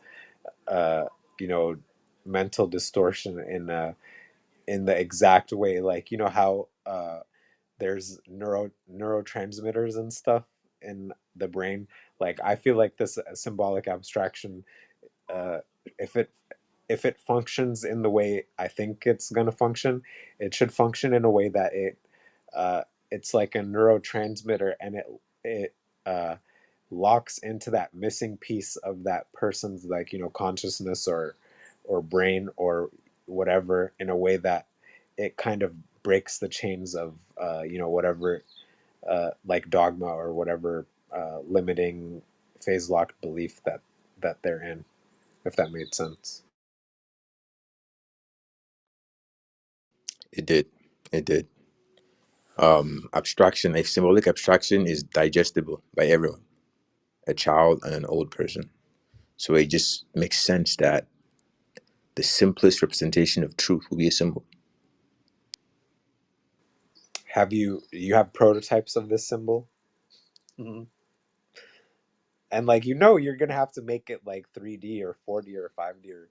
uh, you know mental distortion in the exact way, like how there's neurotransmitters and stuff in the brain. Like I feel like this symbolic abstraction, uh, if it functions in the way I think it's going to function, it should function in a way that uh, it's like a neurotransmitter, and it uh, locks into that missing piece of that person's, like consciousness or brain or whatever, in a way that it kind of breaks the chains of whatever, like dogma or whatever limiting phase locked belief that they're in, if that made sense. It did. It did. Abstraction, a symbolic abstraction is digestible by everyone, a child and an old person. So it just makes sense that the simplest representation of truth will be a symbol. You have prototypes of this symbol? Mhm. And like you're gonna have to make it like 3D or 4D or 5D, or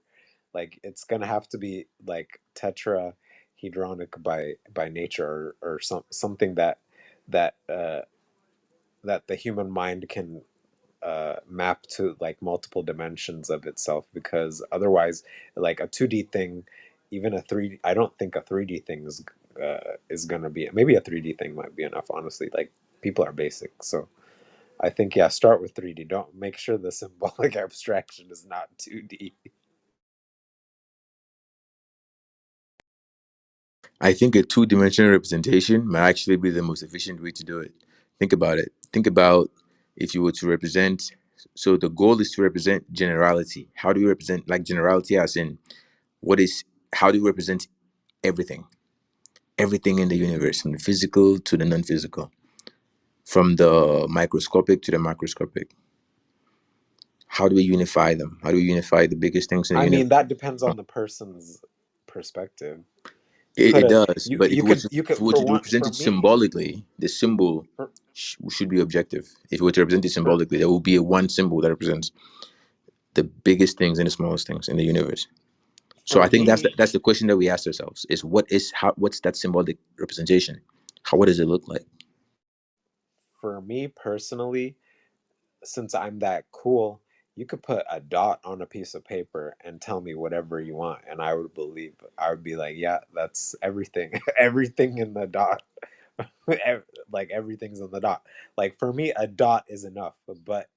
like it's gonna have to be like tetrahedronic by nature, or something that the human mind can map to like multiple dimensions of itself, because otherwise, like a 2D thing, even a 3D, I don't think a 3D thing is gonna be, maybe a 3D thing might be enough, honestly. Like people are basic, so I think, yeah, start with 3D. Don't make sure the symbolic abstraction is not 2D. I think a two-dimensional representation might actually be the most efficient way to do it. Think about it. Think about if you were to represent. So the goal is to represent generality. How do we represent like generality as in what is how do we represent everything? Everything in the universe, from the physical to the non-physical, from the microscopic to the macroscopic. How do we unify them? How do we unify the biggest things in the I universe? mean, that depends on the person's perspective. You It could have does, you but you could you if could we were for to one represent for it me symbolically, the symbol for should be objective. If we were to represent it for symbolically, there will be a one symbol that represents the biggest things and the smallest things in the universe. So for I think me that's the question that we ask ourselves: is what's that symbolic representation? What does it look like? for me personally, since I'm that cool, you could put a dot on a piece of paper and tell me whatever you want, and I would believe. I would be like, yeah, that's everything. Everything in the dot. Like everything's in the dot. Like for me, a dot is enough. But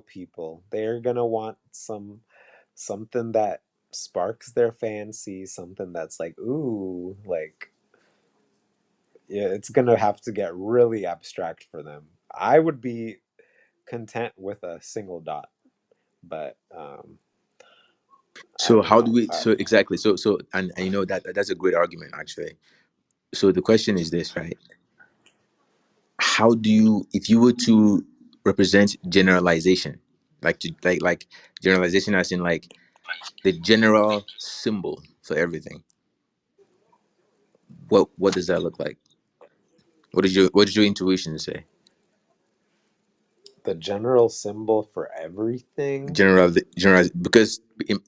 people, they're gonna want something that sparks their fancy, something that's like, ooh, like, yeah, it's gonna have to get really abstract for them. I would be content with a single dot, but I So don't how do know. we? So exactly. So and you know that's a great argument actually. So the question is this, right? How do you, if you were to represent generalization, like generalization as in like the general symbol for everything, what does that look like? What did your intuition say? The general symbol for everything. General, because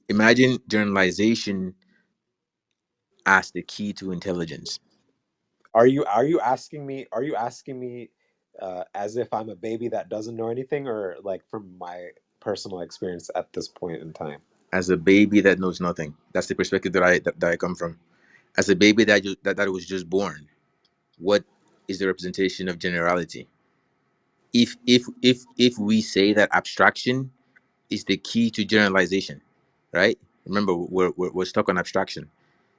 imagine generalization as the key to intelligence. Are you asking me as if I'm a baby that doesn't know anything, or like from my personal experience at this point in time? As a baby that knows nothing, that's the perspective that I come from. As a baby that was just born, what is the representation of generality? If we say that abstraction is the key to generalization, right? Remember, we're stuck on abstraction.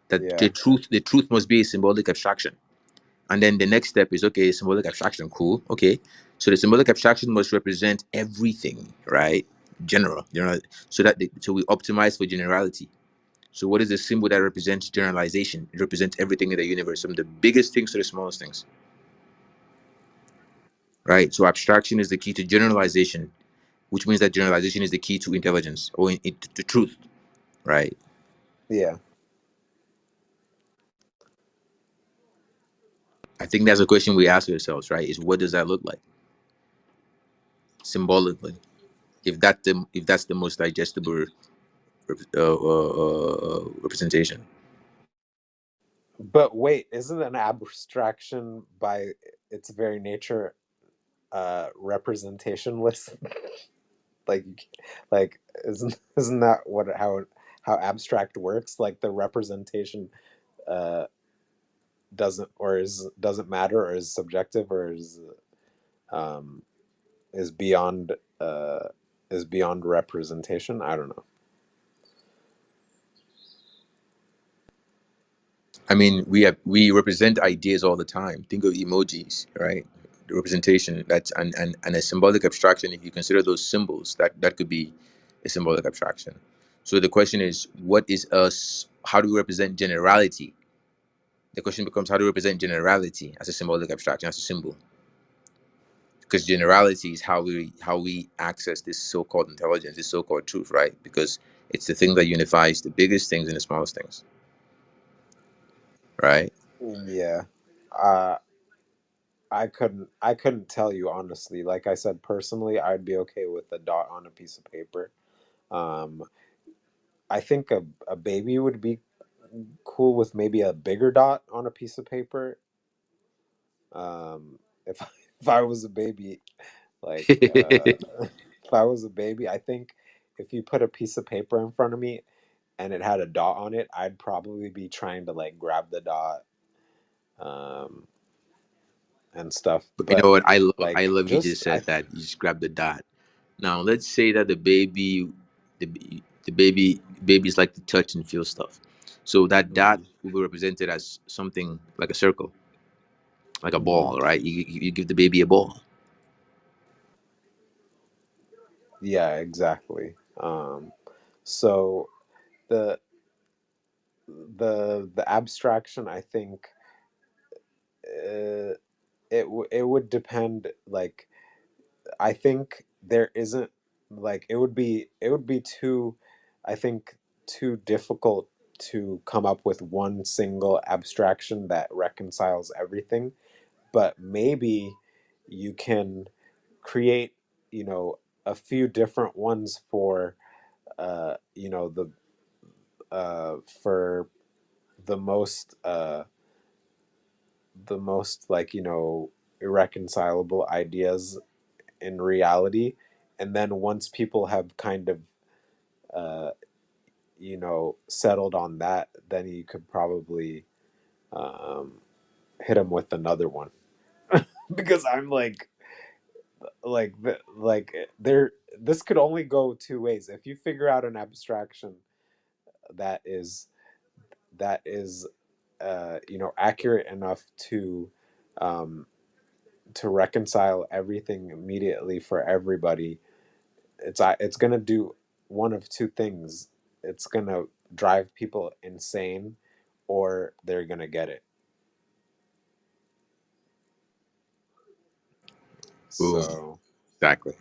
That Yeah. the truth must be a symbolic abstraction, and then the next step is okay, symbolic abstraction, cool, okay. So the symbolic abstraction must represent everything, right? General, so so we optimize for generality. So what is the symbol that represents generalization? It represents everything in the universe, from the biggest things to the smallest things, right? So abstraction is the key to generalization, which means that generalization is the key to intelligence or to truth, right? Yeah. I think that's a question we ask ourselves, right? Is what does that look like symbolically? If that's the most digestible representation. But wait, isn't an abstraction by its very nature representationless? like isn't that what how abstract works? Like the representation uh doesn't matter, or is subjective, or um is beyond uh is beyond representation. I don't know. I mean, we represent ideas all the time. Think of emojis, right? The representation that's and a symbolic abstraction. If you consider those symbols, that could be a symbolic abstraction. So the question is, what is us? How do we represent generality? The question becomes, how do we represent generality as a symbolic abstraction, as a symbol? Because generality is how we access this so-called intelligence, this so-called truth, right? Because it's the thing that unifies the biggest things and the smallest things, right? Yeah. uh I couldn't tell you honestly. Like I said, personally, I'd be okay with a dot on a piece of paper. um I think a baby would be cool with maybe a bigger dot on a piece of paper. If if I was a baby, like if I was a baby, I think if you put a piece of paper in front of me and it had a dot on it, I'd probably be trying to like grab the dot, um, and stuff. But you know But what? I like, love you just just said that. You just grab the dot. Now let's say that the baby is like to touch and feel stuff. So that dot Mhm, will be represented as something like a circle, like a mhm. ball, right? You give the baby a ball. Yeah, exactly. So the the abstraction, I think, it would depend. Like, I think there isn't, like, it would be too, I think, too difficult to come up with one single abstraction that reconciles everything. But maybe you can create, a few different ones for for the most like, irreconcilable ideas in reality. And then once people have kind of uh settled on that, then you could probably um hit them with another one. Because I'm like there this could only go two ways. If you figure out an abstraction that is that is accurate enough um to reconcile everything immediately for everybody, it's gonna do one of two things. It's gonna drive people insane, or they're gonna get it. Boom. So Exactly.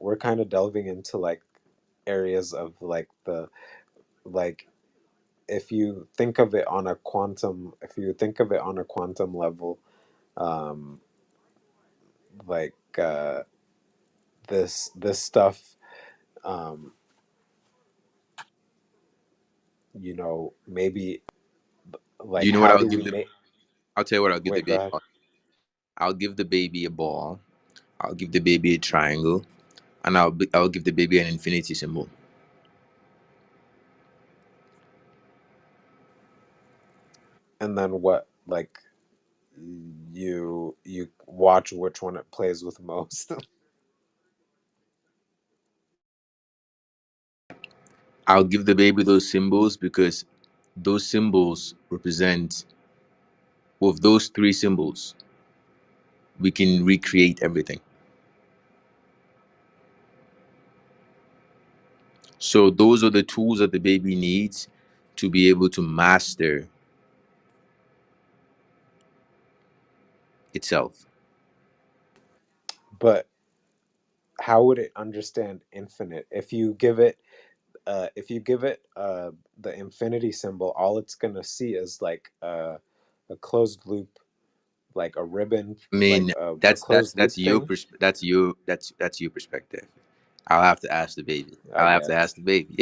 we're kind of delving into like areas of like the like if you think of it on a quantum level, um like this stuff, um maybe, Do like, you know what how I'll do give we the? make I'll tell you what I'll give the wait, go baby. ahead. I'll give the baby a ball. I'll give the baby a triangle, and I'll give the baby an infinity symbol. And then what, like, you watch which one it plays with most. I'll give the baby those symbols because those symbols represent with those three symbols, we can recreate everything. So those are the tools that the baby needs to be able to master itself. But how would it understand infinite if you give it the infinity symbol? All it's gonna see is like a closed loop, like a ribbon, I like mean, a closed loop thing. that's your perspective. I'll have to ask the baby. I I'll have to guess. ask the baby.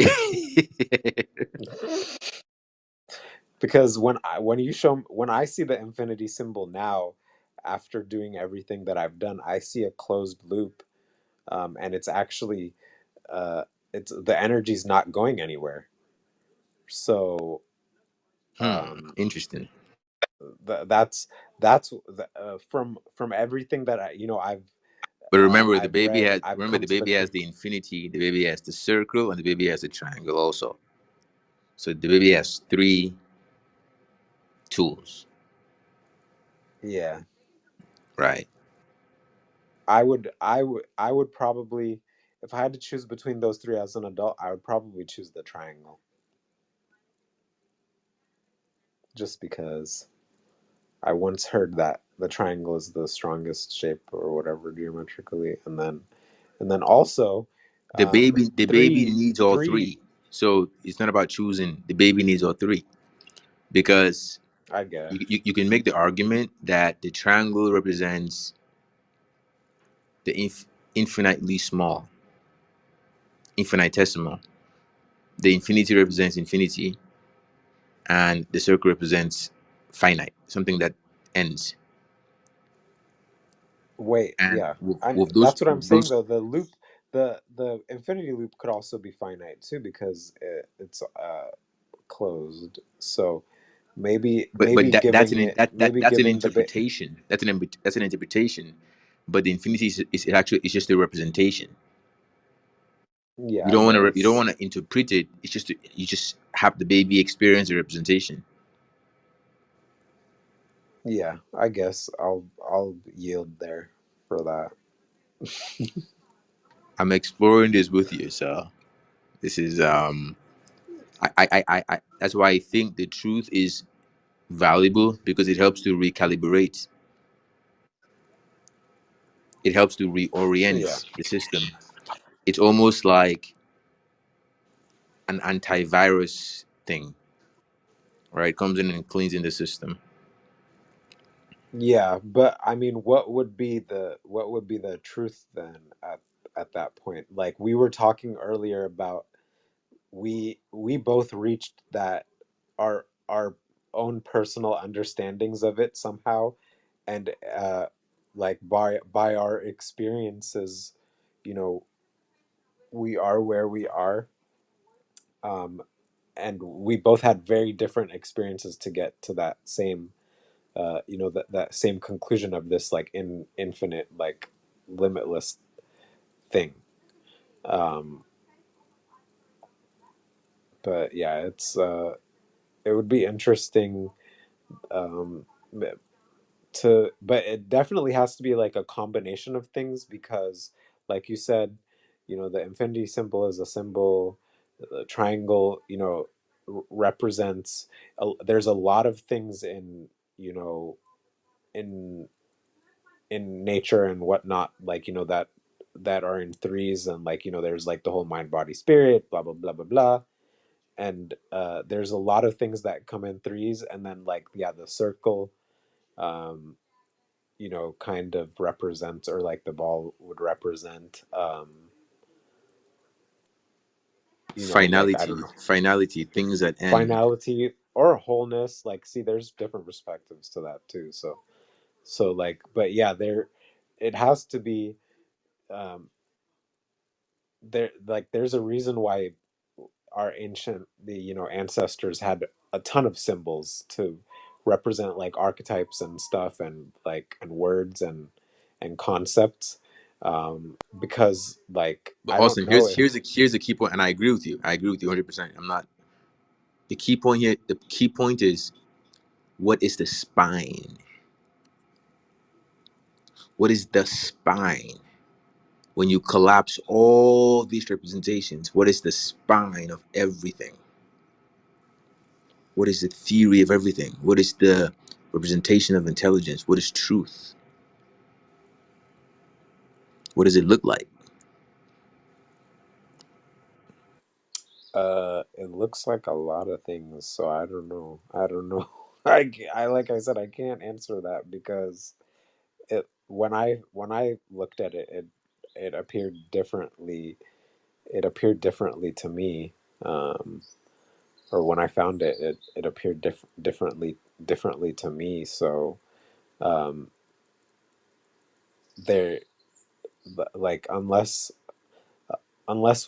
Because when I see the infinity symbol now, after doing everything that I've done, I see a closed loop, and it's actually it's the energy's not going anywhere. So Interesting. that's from everything that But remember, I've read, I've the come to the baby has the infinity, the baby has the circle, and the baby has the triangle also. So the baby has three tools, yeah. right? I would probably, if I had to choose between those three as an adult, I would probably choose the triangle, just because I once heard that the triangle is the strongest shape or whatever geometrically, and then also The baby needs all three. three. So it's not about choosing. The baby needs all three because I guess. you can make the argument that the triangle represents the infinitely small, infinitesimal. The infinity represents infinity, and the circle represents finite, something that ends. Wait, And yeah, that's what I'm with saying those, though. The loop, the infinity loop could also be finite too because it's closed. So but maybe giving it, maybe that's an giving the bit. interpretation. That's an interpretation. But the infinity is actually it's just a representation. Yeah, but You don't it's want to interpret it. It's just you just have the baby experience the representation. yeah. I guess I'll yield there for that. I'm exploring this with you, so this is that's why I think the truth is valuable because it helps to recalibrate. It helps to Yeah, reorient the system. It's almost like an antivirus thing, right? It comes in and cleansing the system. yeah. But I mean, what would be the truth then at that point? Like we were talking earlier about, we both reached that our own personal understandings of it somehow, and like by our experiences, you know, we are where we are, um and we both had very different experiences to get to that same that same conclusion of this like infinite, like limitless thing. um but yeah, it would be interesting, um but it definitely has to be like a combination of things, because like you said, the infinity symbol is a symbol, the triangle, represents there's a lot of things in, in nature and whatnot, like, that are in threes, and like, there's like the whole mind body spirit, blah blah blah blah blah. And there's a lot of things that come in threes, and then like, yeah, the circle, um kind of represents, or like the ball would represent, like, I don't know, Finality, things that end. finality or wholeness. Like, see, there's different perspectives to that too. So like, but yeah, it has to be, um, there's a reason why our ancient, the ancestors had a ton of symbols to represent like archetypes and stuff, and like, and words and concepts, because like, But I don't awesome. know if, Here's the key point, and I agree with you. I agree with you 100%. I'm not the key point here. The key point is what is the spine? What is the spine? When you collapse all these representations, what is the spine of everything? What is the theory of everything? What is the representation of intelligence? What is truth? What does it look like? It looks like a lot of things, so I don't know. I don't know. I like I said, I can't answer that because it when I looked at it, it appeared differently. It appeared differently to me. Um, or when I found it, it appeared differently to me. So um, there, like unless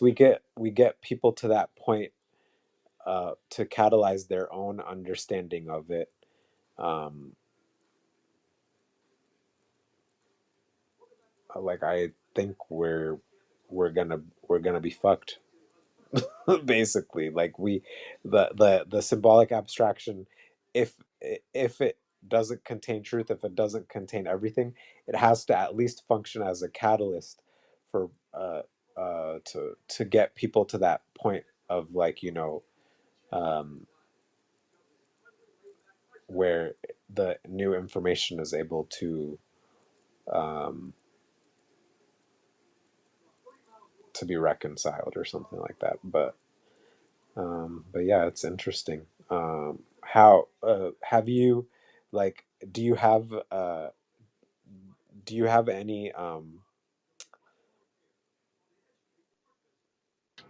we get people to that point to catalyze their own understanding of it, um, like I think we're gonna be fucked. Basically, like we the symbolic abstraction, if if it doesn't contain truth, if it doesn't contain everything, it has to at least function as a catalyst for to get people to that point of, like, um where the new information is able um to be reconciled or something like that. But yeah, it's interesting. How have you, like, do you have any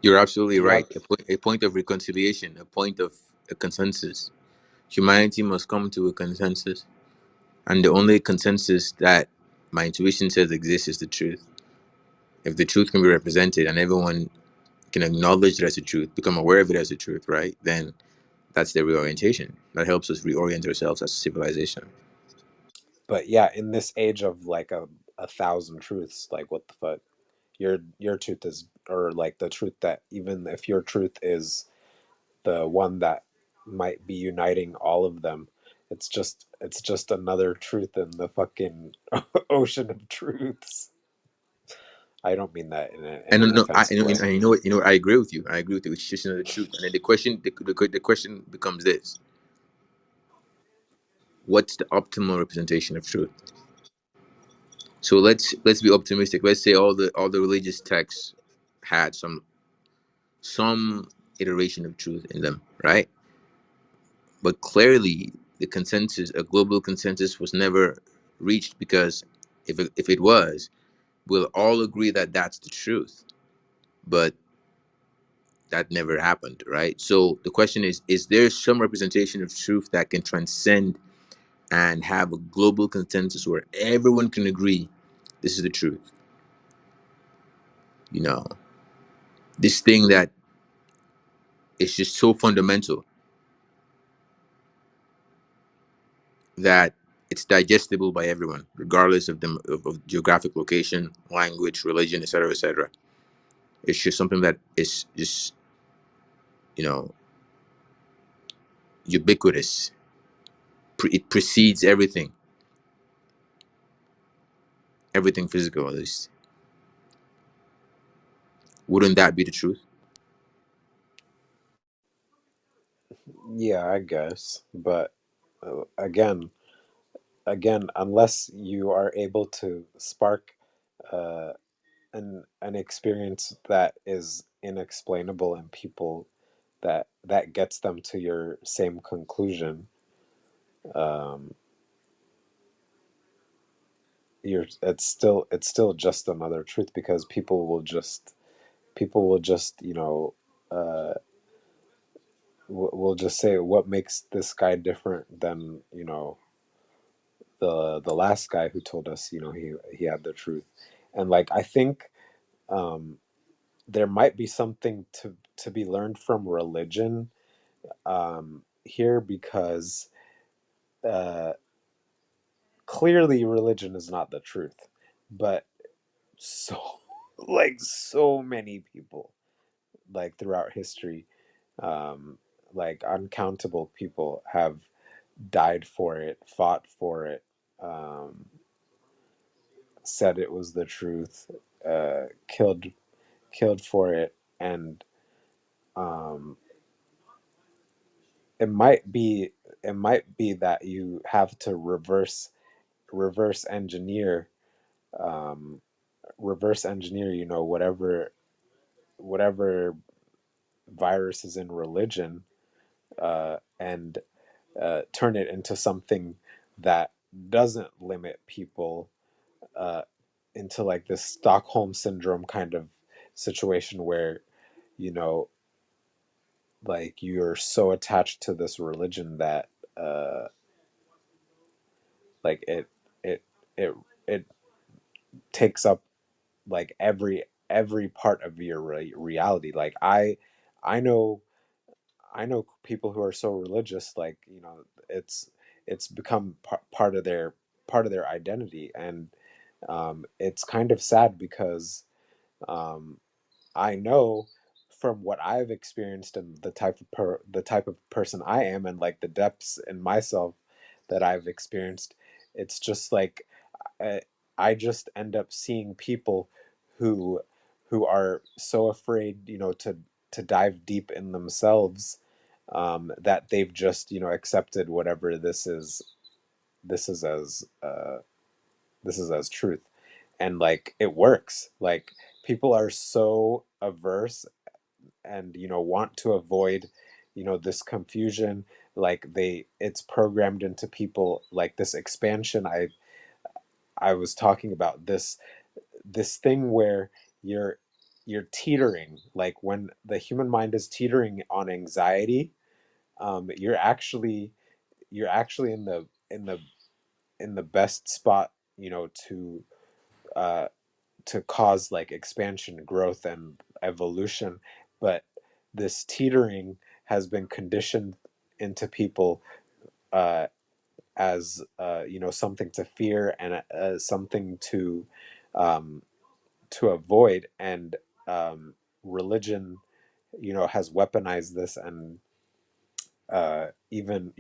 You're absolutely do you have right. A point of reconciliation, a point of a consensus. Humanity must come to a consensus. And the only consensus that my intuition says exists is the truth. If the truth can be represented and everyone can acknowledge it as a truth, become aware of it as a truth, right? Then that's the reorientation. That helps us reorient ourselves as a civilization. But yeah, in this age of like a thousand truths, like, what the fuck, your truth is, or like the truth that, even if your truth is the one that might be uniting all of them, it's just another truth in the fucking ocean of truths. I don't mean that in And no, an no, offensive way. and you know what? You know, I agree with you. I agree with you. It's just another truth. And then the question becomes this: what's the optimal representation of truth? So let's be optimistic. Let's say all the religious texts had some iteration of truth in them, right? But clearly, the consensus, a global consensus, was never reached because if it was, we'll all agree that that's the truth. But that never happened, right? So the question is there some representation of truth that can transcend and have a global consensus where everyone can agree this is the truth? You know, this thing that is just so fundamental that it's digestible by everyone, regardless of of geographic location, language, religion, etc., etc. It's just something that is just, you know, ubiquitous. It precedes everything physical, at least. Wouldn't that be the truth? Yeah, I guess. But again, unless you are able to spark uh, an experience that is inexplainable in people, that gets them to your same conclusion, um, you're it's still just another truth, because people will just uh, will just say, what makes this guy different than the last guy who told us he had the truth. And like, I think um there might be something to be learned from religion here, because uh clearly religion is not the truth, but so like so many people, like throughout history, um like uncountable people have died for it, fought for it, said it was the truth, killed for it, and um, it might be it might be that you have to reverse engineer, um, reverse engineer, whatever virus is in religion, and turn it into something that doesn't limit people, uh, into like this Stockholm syndrome kind of situation where, you know, like you're so attached to this religion that, uh, like it it it takes up like every part of your reality. Like I know I know people who are so religious, like, it's become part of their identity, and it's kind of sad because, um, I know from what I've experienced and the type of person I am, and like the depths in myself that I've experienced, it's just like, I, I just end up seeing people who are so afraid, to dive deep in themselves, that they've just, accepted whatever this is as this is as truth, and like it works. Like people are so averse and, want to avoid, this confusion. Like it's programmed into people, like this expansion. I was talking about this thing where you're teetering, like when the human mind is teetering on anxiety. You're actually in the best spot, uh to cause like expansion, growth, and evolution. But this teetering has been conditioned into people, uh as, something to fear, and something um to avoid. And religion, has weaponized this, and even,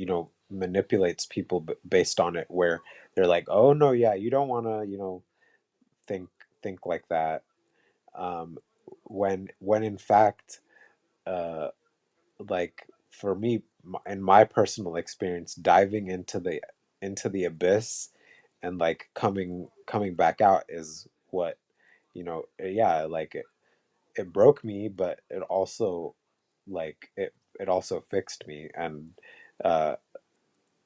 manipulates people based on it, where they're like, oh no, yeah, you don't want to, think like that, when in fact, uh like for me, in my personal experience, diving into the abyss and like coming back out is what, yeah, like it broke me, but it also, like it also fixed me. Uh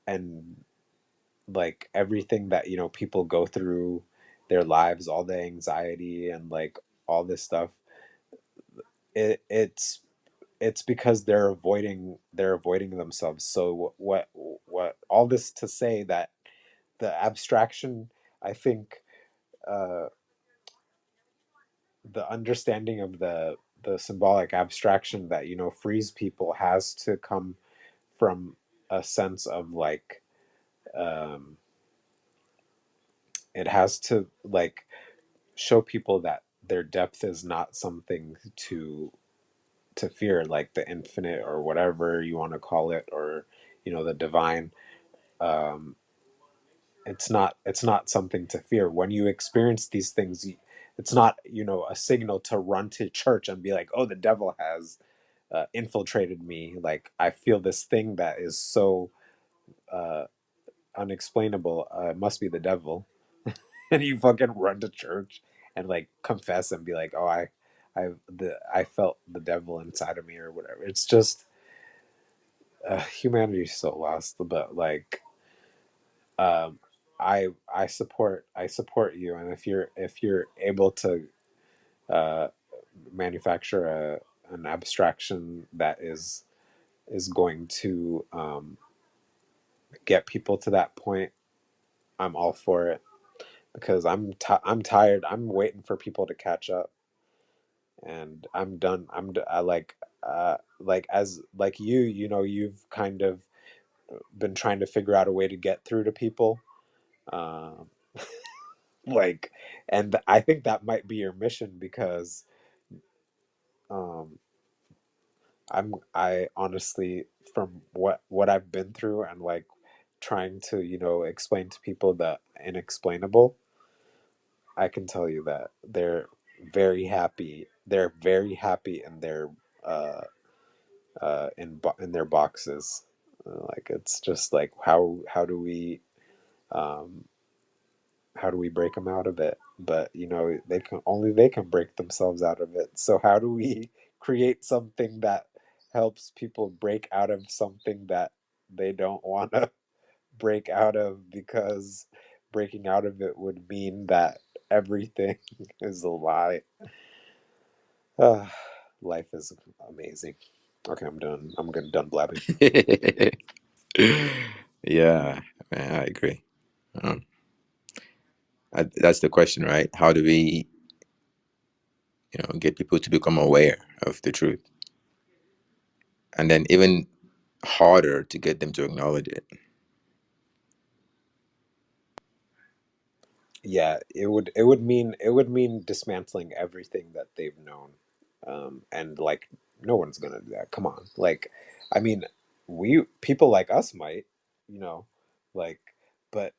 and like everything that, people go through their lives, all the anxiety and like all this stuff, it's because they're avoiding themselves. So what all this to say that the abstraction, I think, uh the understanding of the symbolic abstraction that, frees people, has to come from a sense of like, um it has to like show people that their depth is not something to fear, like the infinite or whatever you want to call it, or, the divine. um it's not something to fear. When you experience these things, it's not, a signal to run to church and be like, oh, the devil has infiltrated me. Like I feel this thing that is so uh unexplainable, it must be the devil. And you fucking run to church and like confess and be like, oh, I felt the devil inside of me or whatever. It's just, humanity is so lost. But like, um I support you, and if you're able to uh manufacture an abstraction that is going to get people to that point, I'm all for it, because I'm tired. I'm waiting for people to catch up, and I'm done. I like, as like you've kind of been trying to figure out a way to get through to people, um like, and I think that might be your mission, because um I honestly, from what I've been through, and like trying to, explain to people the inexplainable, I can tell you that they're very happy. They're very happy in their uh in their boxes. Like it's just like um how do we break them out of it? But they can break themselves out of it. So how do we create something that helps people break out of something that they don't want to break out of, because breaking out of it would mean that everything is a lie. Ah, life is amazing. Okay, I'm done. Done blabbing. Yeah, man, I agree. Um, that's the question, right? How do we, get people to become aware of the truth, and then even harder to get them to acknowledge it? Yeah, it would mean dismantling everything that they've known, and like no one's gonna do that. Come on, like, I mean, we people like us might, you know, like, but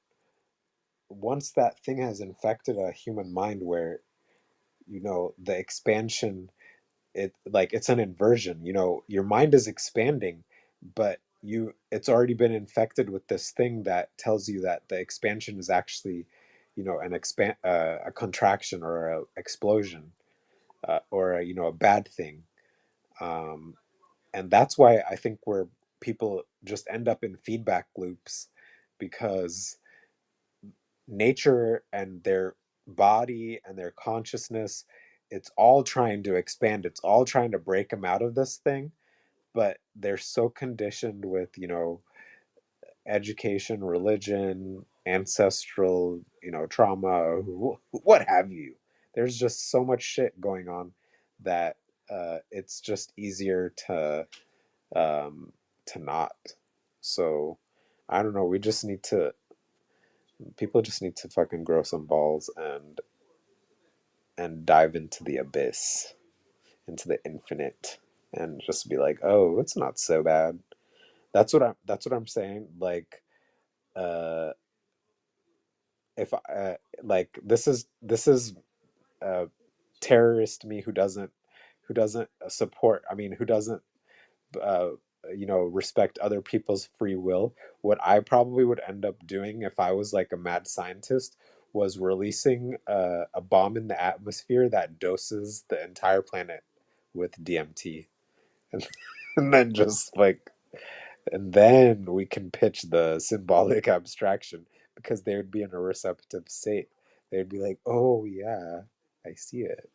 once that thing has infected a human mind, where the expansion, it's an inversion. Your mind is expanding, but it's already been infected with this thing that tells you that the expansion is actually a contraction or a explosion, or a bad thing. um, and that's why I think where people just end up in feedback loops, because nature and their body and their consciousness, it's all trying to expand, it's all trying to break them out of this thing, but they're so conditioned with education, religion, ancestral trauma, what have you. There's just so much shit going on that it's just easier um, to not. So I don't know. We just need to. People just need to fucking grow some balls and dive into the abyss, into the infinite, and just be like, oh, it's not so bad. That's what I'm saying. Like, uh, if like this is uh, terrorist me who doesn't support. I mean, who doesn't uh, respect other people's free will. What I probably would end up doing if I was like a mad scientist was releasing a bomb in the atmosphere that doses the entire planet with DMT, and, and then just like, and then we can pitch the symbolic abstraction, because they would be in a receptive state. They'd be like, "Oh yeah, I see it."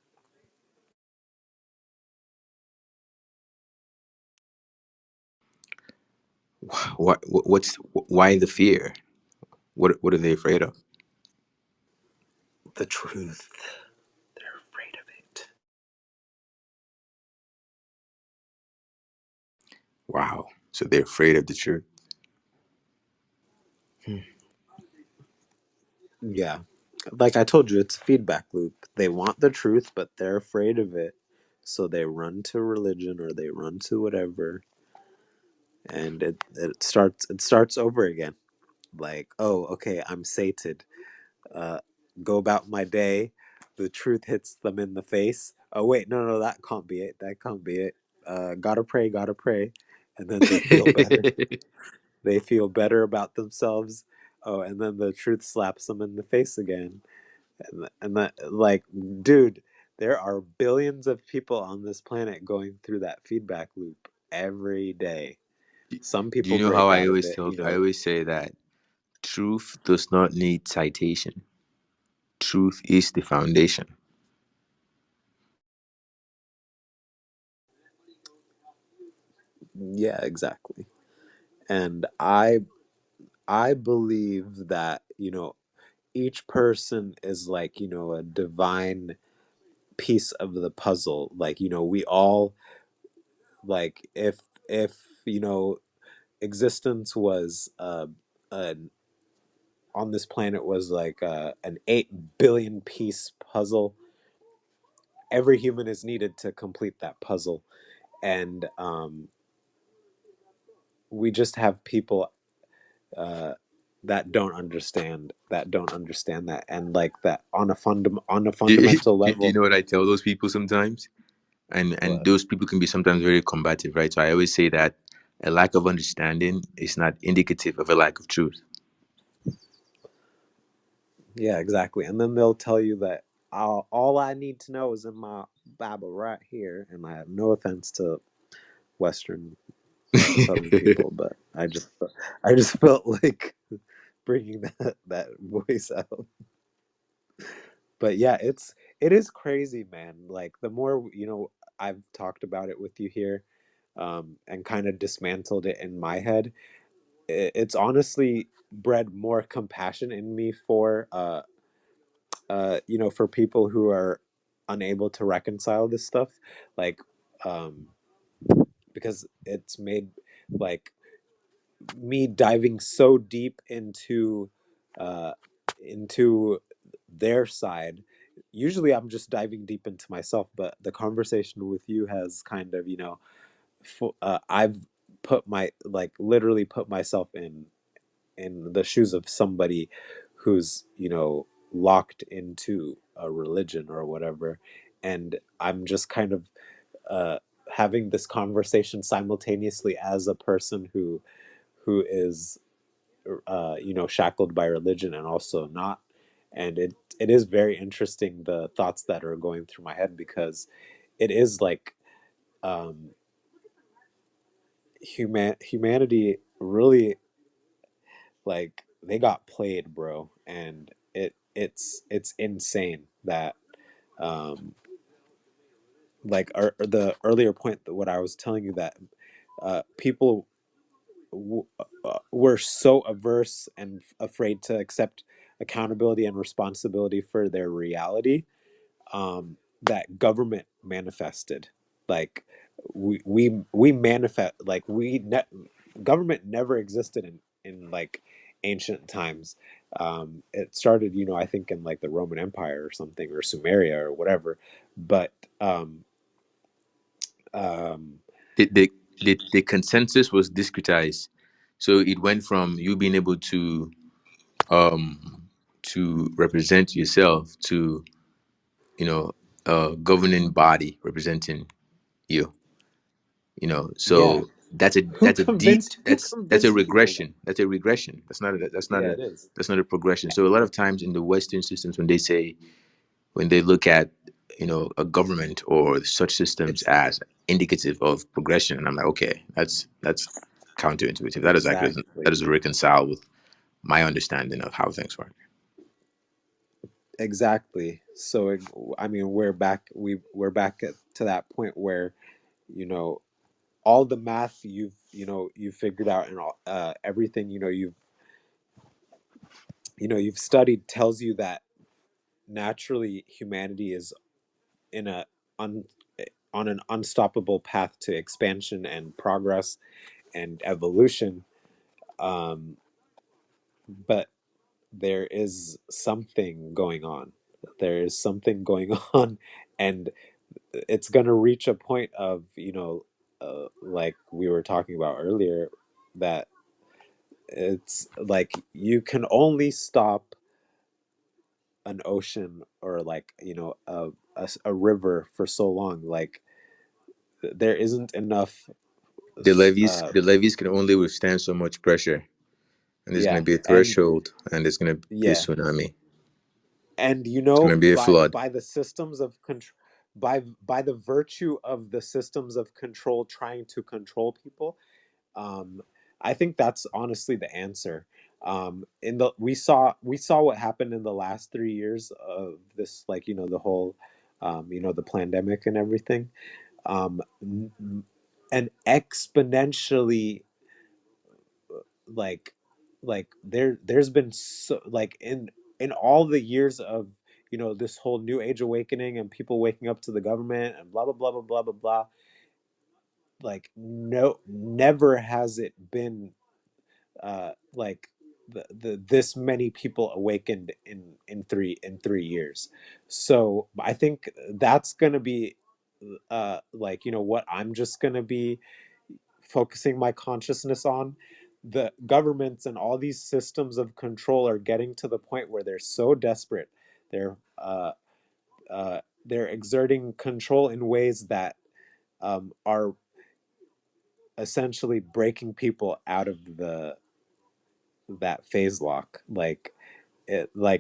Why the fear? What are they afraid of? The truth. They're afraid of it. Wow. So they're afraid of the truth. Yeah. Like I told you, it's a feedback loop. They want the truth, but they're afraid of it. So they run to religion, or they run to whatever, and it starts over again. Like, oh, okay, I'm sated. Uh go about my day. The truth hits them in the face. Oh wait, no, no, that can't be it. That can't be it. Gotta pray, gotta pray. And then they feel better. They feel better about themselves. Oh, and then the truth slaps them in the face again. And that, like, dude, there are billions of people on this planet going through that feedback loop every day. Some Do you people know how break I out of always it, tell? I always say that truth does not need citation. Truth is the foundation. yeah, exactly. And I believe that, each person is like, a divine piece of the puzzle. Like, we all, like, if existence was an on this planet was like an 8 billion piece puzzle, every human is needed to complete that puzzle. And we just have people uh, that don't understand that, and like that on a fundamental Do you level. know what I tell those people sometimes? And What? those people can be sometimes very combative, right? So I always say that a lack of understanding is not indicative of a lack of truth. Yeah, exactly. And then they'll tell you that all I need to know is in my Bible right here. And I have no offense to Western Southern people, but I just felt like bringing that voice out. But yeah, it is crazy, man. Like the more I've talked about it with you here, and kind of dismantled it in my head. It's honestly bred more compassion in me for for people who are unable to reconcile this stuff, like, um, because it's made like me diving so deep uh, into their side. Usually, I'm just diving deep into myself, but the conversation with you has kind of, I've put my like literally put myself in the shoes of somebody who's locked into a religion or whatever, and I'm just kind of uh, having this conversation simultaneously as a person who is shackled by religion and also not. And it is very interesting, the thoughts that are going through my head, because it is like, um humanity really, like, they got played, bro. And it's insane that, um like, the earlier point, that what I was telling you, that people were so averse and afraid to accept accountability and responsibility for their reality, that government manifested. Like, we manifest, like, government never existed in like ancient times. It started, I think, in like the Roman Empire or something, or Sumeria or whatever. But um The consensus was discretized, so it went from you being able to represent yourself to a governing body representing you. yeah. So that's a who deep convinced who that's a convinced people that? regression. That's a regression. Yeah, it is. That's not a progression. So a lot of times in the Western systems, when they look at a government or such systems It's as indicative of progression, and I'm like, okay, that's counterintuitive. That exactly doesn't reconcile with my understanding of how things work. exactly. So I mean, we're back to that point where, you know all the math you've figured out, and all, everything you've studied, tells you that naturally humanity is in a un, on an unstoppable path to expansion and progress and evolution. um, but there is something going on. There is something going on, and it's going to reach a point of, like we were talking about earlier, that it's like you can only stop an ocean, or like, a river for so long. Like, there isn't enough. uh The levees can only withstand so much pressure, and there's going yeah. to be a And threshold, and there's going to be a yeah. tsunami. And It's going to be a flood. by the systems of control, by the virtue of the systems of control trying to control people, um I think that's honestly the answer. In the we saw what happened in the last 3 years of this, like, the whole, the pandemic and everything. And exponentially, like there's been, so, like, in all the years of, this whole new age awakening and people waking up to the government and blah blah blah blah blah blah blah. Like, no, never has it been, like, the this many people awakened in 3 years. So I think that's gonna be, like, what I'm just gonna be focusing my consciousness on. the governments and all these systems of control are getting to the point where they're so desperate, they're they're exerting control in ways that are essentially breaking people out of the that phase lock, like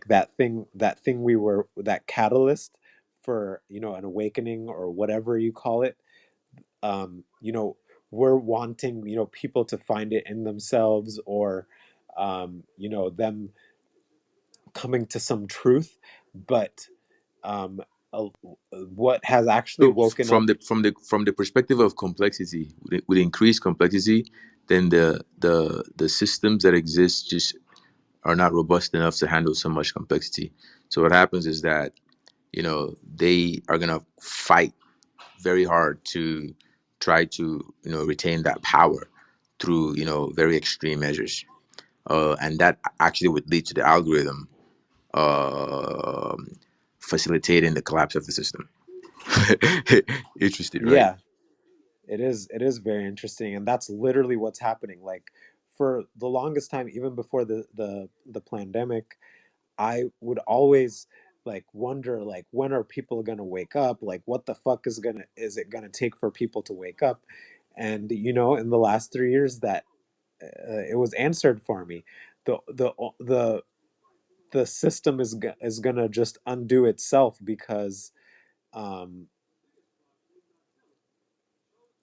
that thing we were, that catalyst for, an awakening or whatever you call it. You know, we're wanting, people to find it in themselves, or them coming to some truth. But um uh, what has actually So woken from up. the perspective of complexity, with increased complexity, then the systems that exist just are not robust enough to handle so much complexity. So what happens is that they are gonna fight very hard to try to retain that power through very extreme measures, and that actually would lead to the algorithm um facilitating the collapse of the system. Interesting, right? Yeah, it is very interesting, and that's literally what's happening. Like, for the longest time, even before the pandemic, I would always like wonder, like, when are people gonna wake up? Like, what the fuck is it gonna take for people to wake up? And in the last 3 years, that it was answered for me. The the the the system is gonna just undo itself, because um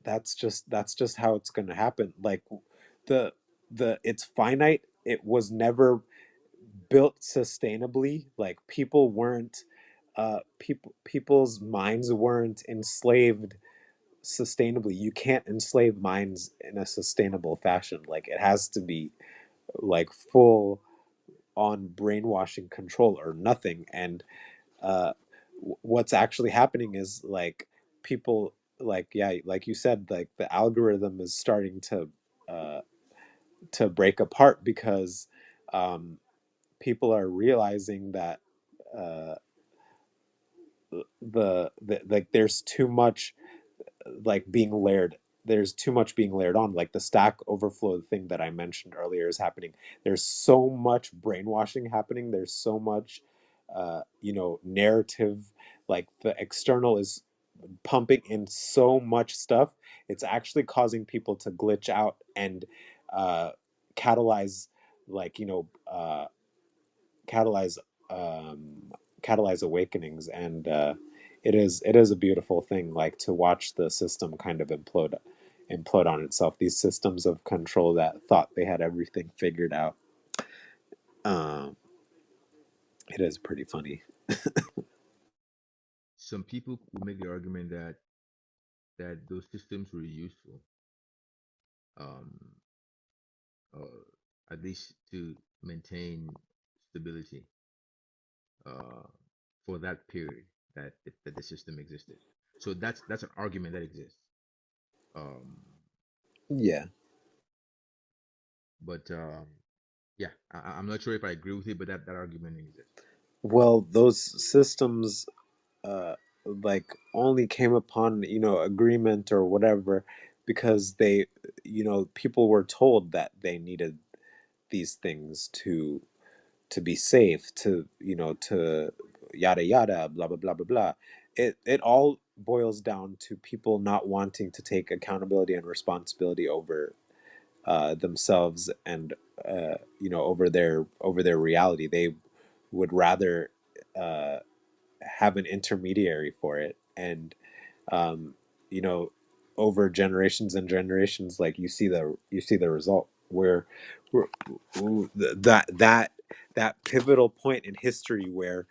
that's just how it's gonna happen. Like, the it's finite. It was never built sustainably. Like, people's minds weren't enslaved sustainably. You can't enslave minds in a sustainable fashion. Like, it has to be like full on brainwashing control or nothing. And uh what's actually happening is, like, people, like, yeah, like you said, like, the algorithm is starting uh to break apart, because um people are realizing that uh like, there's too much, like, being layered there's too much being layered on. Like, the stack overflow thing that I mentioned earlier is happening. There's so much brainwashing happening. There's so much narrative. Like, the external is pumping in so much stuff. It's actually causing people to glitch out and uh catalyze, like, catalyze um catalyze awakenings. And it is a beautiful thing, like, to watch the system kind of implode on itself. These systems of control that thought they had everything figured out. um it is pretty funny. Some people will make the argument that those systems were useful, um, uh, at least to maintain stability, uh, for that period that the system existed. So that's an argument that exists. Um, Yeah. but yeah, I'm not sure if I agree with it, but that argument exists. Well, those systems, uh like, only came upon, agreement or whatever, because people were told that they needed these things to be safe, to yada yada, blah blah blah blah blah. It all boils down to people not wanting to take accountability and responsibility over themselves, and over their reality. They would rather uh, have an intermediary for it. And um, you know over generations and generations, like, you see the result, where we're, that pivotal point in history, where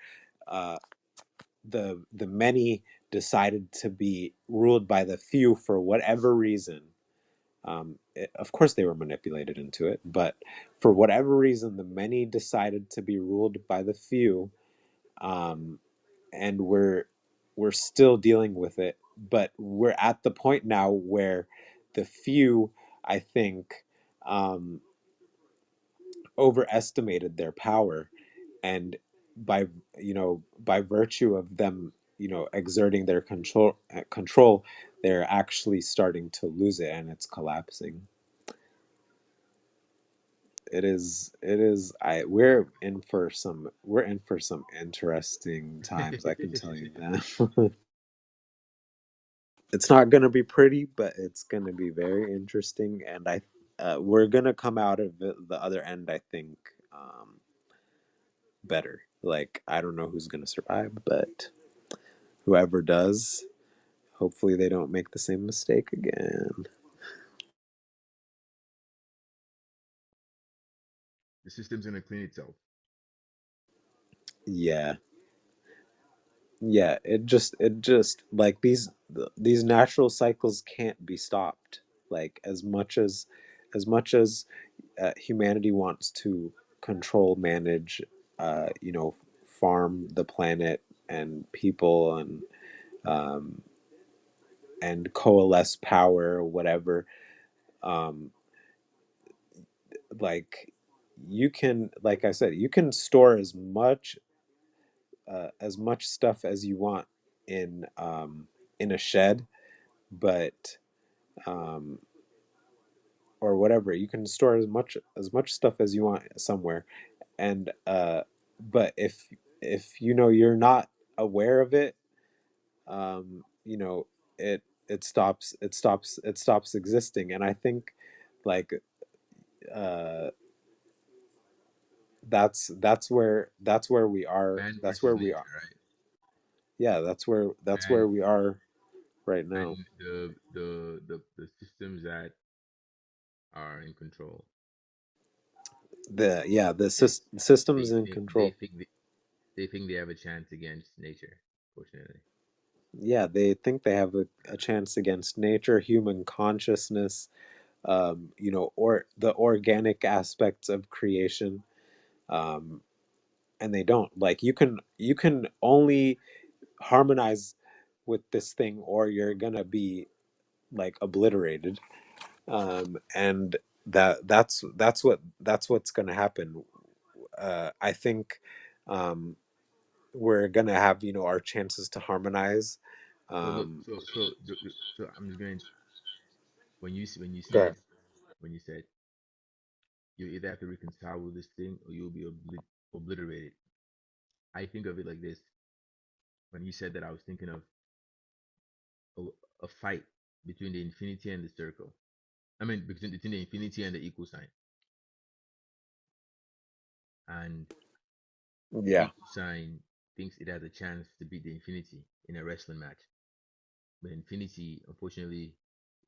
uh, the many decided to be ruled by the few for whatever reason. Of course, they were manipulated into it, but for whatever reason, the many decided to be ruled by the few. um, and we're still dealing with it, but we're at the point now where the few, I think, um, overestimated their power. And by virtue of them, exerting their control, they're actually starting to lose it, and it's collapsing. we're in for some interesting times, I can tell you that. It's not going to be pretty, but it's going to be very interesting, and I we're going to come out of the other end, I think, better. Like, I don't know who's going to survive, but whoever does, hopefully they don't make the same mistake again. The system's gonna clean itself. Yeah. Yeah, it just like these natural cycles can't be stopped. Like, as much as humanity wants to control, manage, farm the planet and people, um, and coalesce power or whatever. Um, like, you can, like I said, you can store as much stuff as you want in a shed, but um, or whatever. You can store as much stuff as you want somewhere, and but if you're not aware of it, you know it stops existing. And I think, like, uh that's where we are. Man That's versus where we nature, are. right? Yeah, that's where Man, we are right and now. the systems that are in control, they The systems they in think they control. think they, they think they have a chance against nature. Fortunately, Yeah, they think they have a chance against nature, human consciousness, or the organic aspects of creation. um, and they don't. Like, you can only harmonize with this thing, or you're gonna be, like, obliterated. And that's what's gonna happen. I think, um, we're gonna have, our chances to harmonize. so look, um, so I'm just going when you when you Go ahead. said when you said you either have to reconcile with this thing or you'll be obliterated. I think of it like this. When you said that, I was thinking of a, a fight between the infinity and the circle. I mean, between the infinity and the equal sign. And the Yeah. equal sign thinks it has a chance to beat the infinity in a wrestling match. But infinity, unfortunately,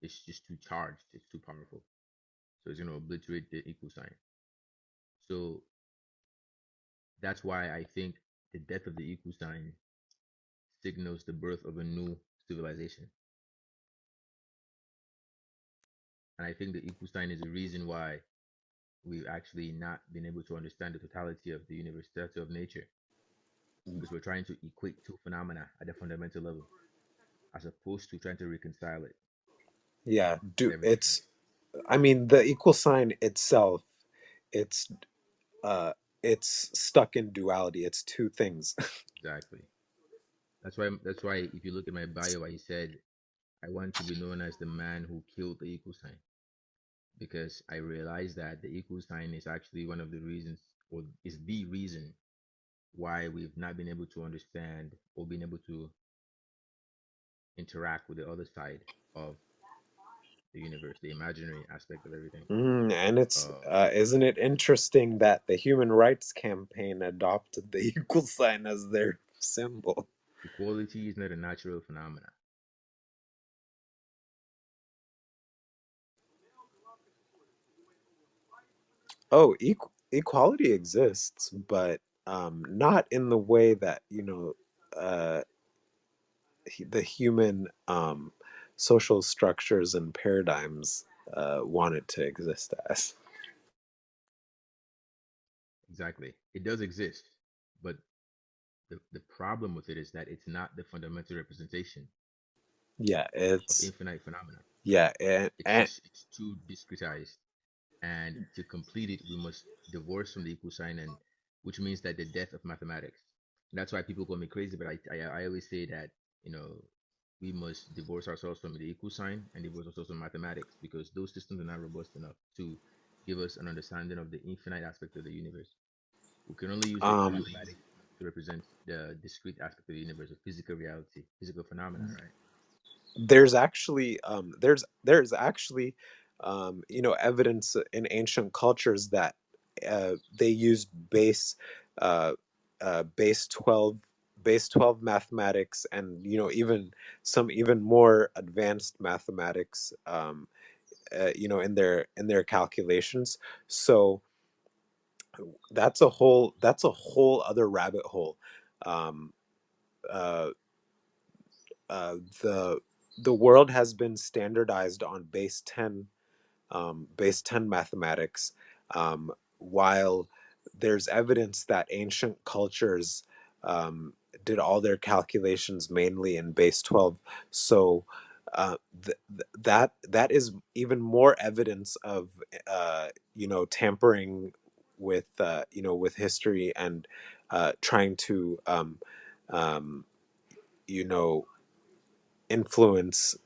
is just too charged. It's too powerful. So it's going to obliterate the equal sign. So that's why I think the death of the equal sign signals the birth of a new civilization. And I think the equal sign is the reason why we've actually not been able to understand the totality of the universe, totality of nature, because we're trying to equate two phenomena at a fundamental level, as opposed to trying to reconcile it Yeah, at do every turn. it's I mean, the equal sign itself, it's uh it's stuck in duality. It's two things. Exactly. That's why if you look at my bio, I said I want to be known as the man who killed the equal sign, because I realized that the equal sign is actually one of the reasons, or is the reason why we've not been able to understand or been able to interact with the other side of the universe, the imaginary aspect of everything. And it's Uh, isn't it interesting that the Human Rights Campaign adopted the equal sign as their symbol? Equality is not a natural phenomenon. Oh, equality exists, but not in the way that, uh, the human, social structures and paradigms want it to exist as. Exactly. It does exist, but the problem with it is that it's not the fundamental representation Yeah, of it's infinite phenomena. yeah, and It's too discretized. And to complete it, we must divorce from the equal sign, and which means that the death of mathematics. And that's why people call me crazy, but I always say that, you know, we must divorce ourselves from the equal sign and divorce ourselves from mathematics, because those systems are not robust enough to give us an understanding of the infinite aspect of the universe. We can only use the Um, mathematics to represent the discrete aspect of the universe, of physical reality, physical phenomena, right? there's actually evidence in ancient cultures that they used uh, base 12 base 12 mathematics, and even some even more advanced mathematics, in their calculations. So that's a whole other rabbit hole. um, uh, the world has been standardized on base 10 mathematics, while there's evidence that ancient cultures um, did all their calculations mainly in base 12. So that is even more evidence of tampering with with history, and trying to um, you know influence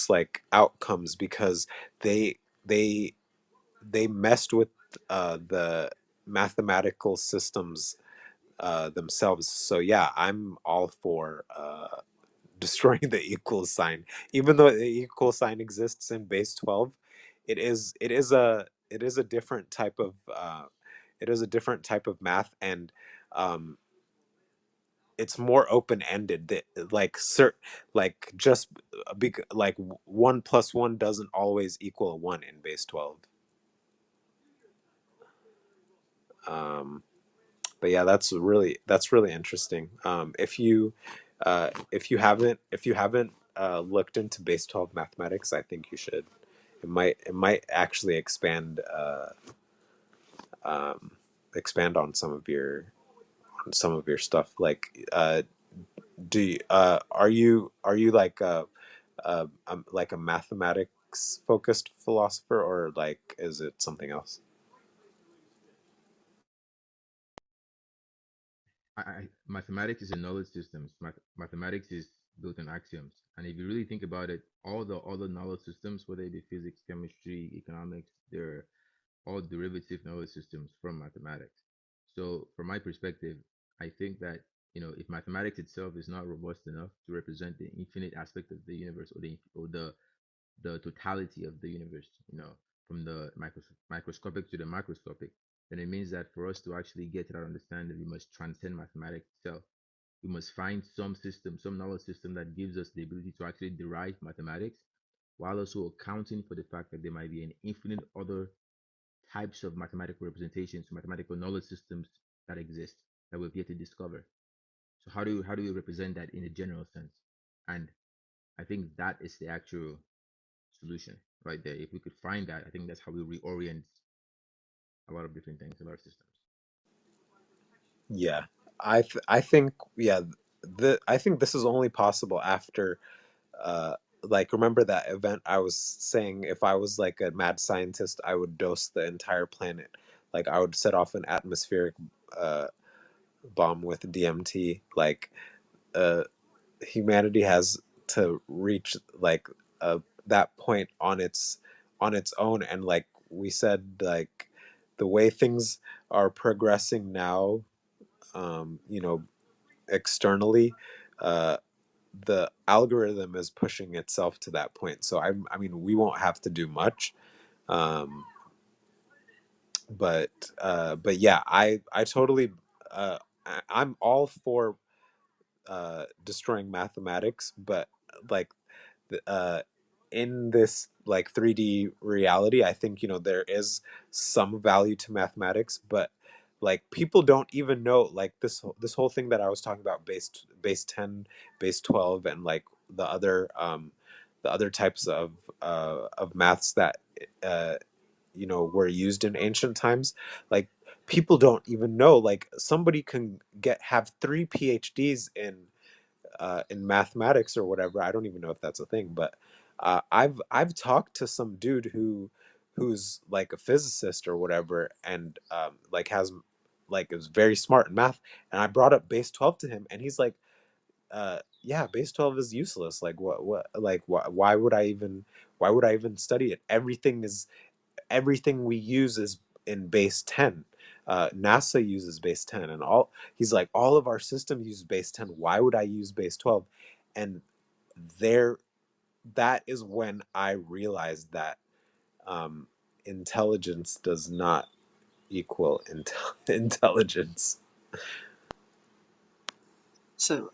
like outcomes, because they they they messed with the mathematical systems themselves. So yeah, I'm all for destroying the equal sign. Even though the equal sign exists in base 12, it is a different type of math, and um, it's more open ended. That like just like 1 plus 1 doesn't always equal 1 in base 12. Um, but yeah, that's really interesting. If you haven't looked into base 12 mathematics, I think you should. It might actually um, expand on some of your stuff. Are you like a mathematics focused philosopher, or like is it something else? Mathematics is a knowledge system. Mathematics is built on axioms. And if you really think about it, all the other knowledge systems, whether it be physics, chemistry, economics, they're all derivative knowledge systems from mathematics. So, from my perspective, I think that if mathematics itself is not robust enough to represent the infinite aspect of the universe, or the totality of the universe, from the microscopic to the macroscopic, then it means that for us to actually get to that understanding, we must transcend mathematics itself. We must find some system, some knowledge system that gives us the ability to actually derive mathematics, while also accounting for the fact that there might be an infinite other types of mathematical representations, mathematical knowledge systems that exist that we've yet to discover. So how do we represent that in a general sense? And I think that is the actual solution right there. If we could find that, I think that's how we reorient a lot of different things, a lot of systems. Yeah, I think, yeah, I think this is only possible after uh like, remember that event I was saying, if I was like a mad scientist, I would dose the entire planet. Like, I would set off an atmospheric uh bomb with DMT. Like, uh humanity has to reach like that point on its own. And like we said, like, the way things are progressing now, you know, externally, uh, the algorithm is pushing itself to that point. So I mean, we won't have to do much, um, but yeah, I totally, I'm all for destroying mathematics, but like, uh, in this like 3D reality, I think, there is some value to mathematics, but like, people don't even know, like, this whole thing that I was talking about, base 10, base 12, and like the other types of maths that uh, were used in ancient times. Like, people don't even know, like, somebody can have 3 PhDs in mathematics or whatever. I don't even know if that's a thing, but I've talked to some dude who's like a physicist or whatever, and like has like is very smart in math. And I brought up base 12 to him, and he's like, yeah, base 12 is useless. Like, why would I even study it? Everything is everything we use is in base 10. NASA uses base 10, and all he's like, all of our systems use base 10. Why would I use base 12? And there, that is when I realized that um, intelligence does not equal intelligence. So,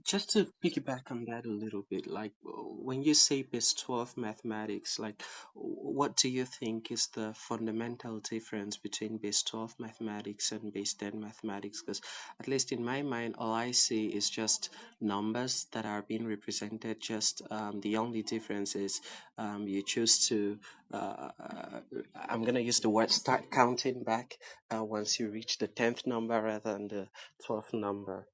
just to piggyback on that a little bit, like when you say base 12 mathematics, like what do you think is the fundamental difference between base 12 mathematics and base 10 mathematics? Because at least in my mind, all I see is just numbers that are being represented. Just the only difference is you choose to, I'm going to use the word start counting back once you reach the 10th number rather than the 12th number.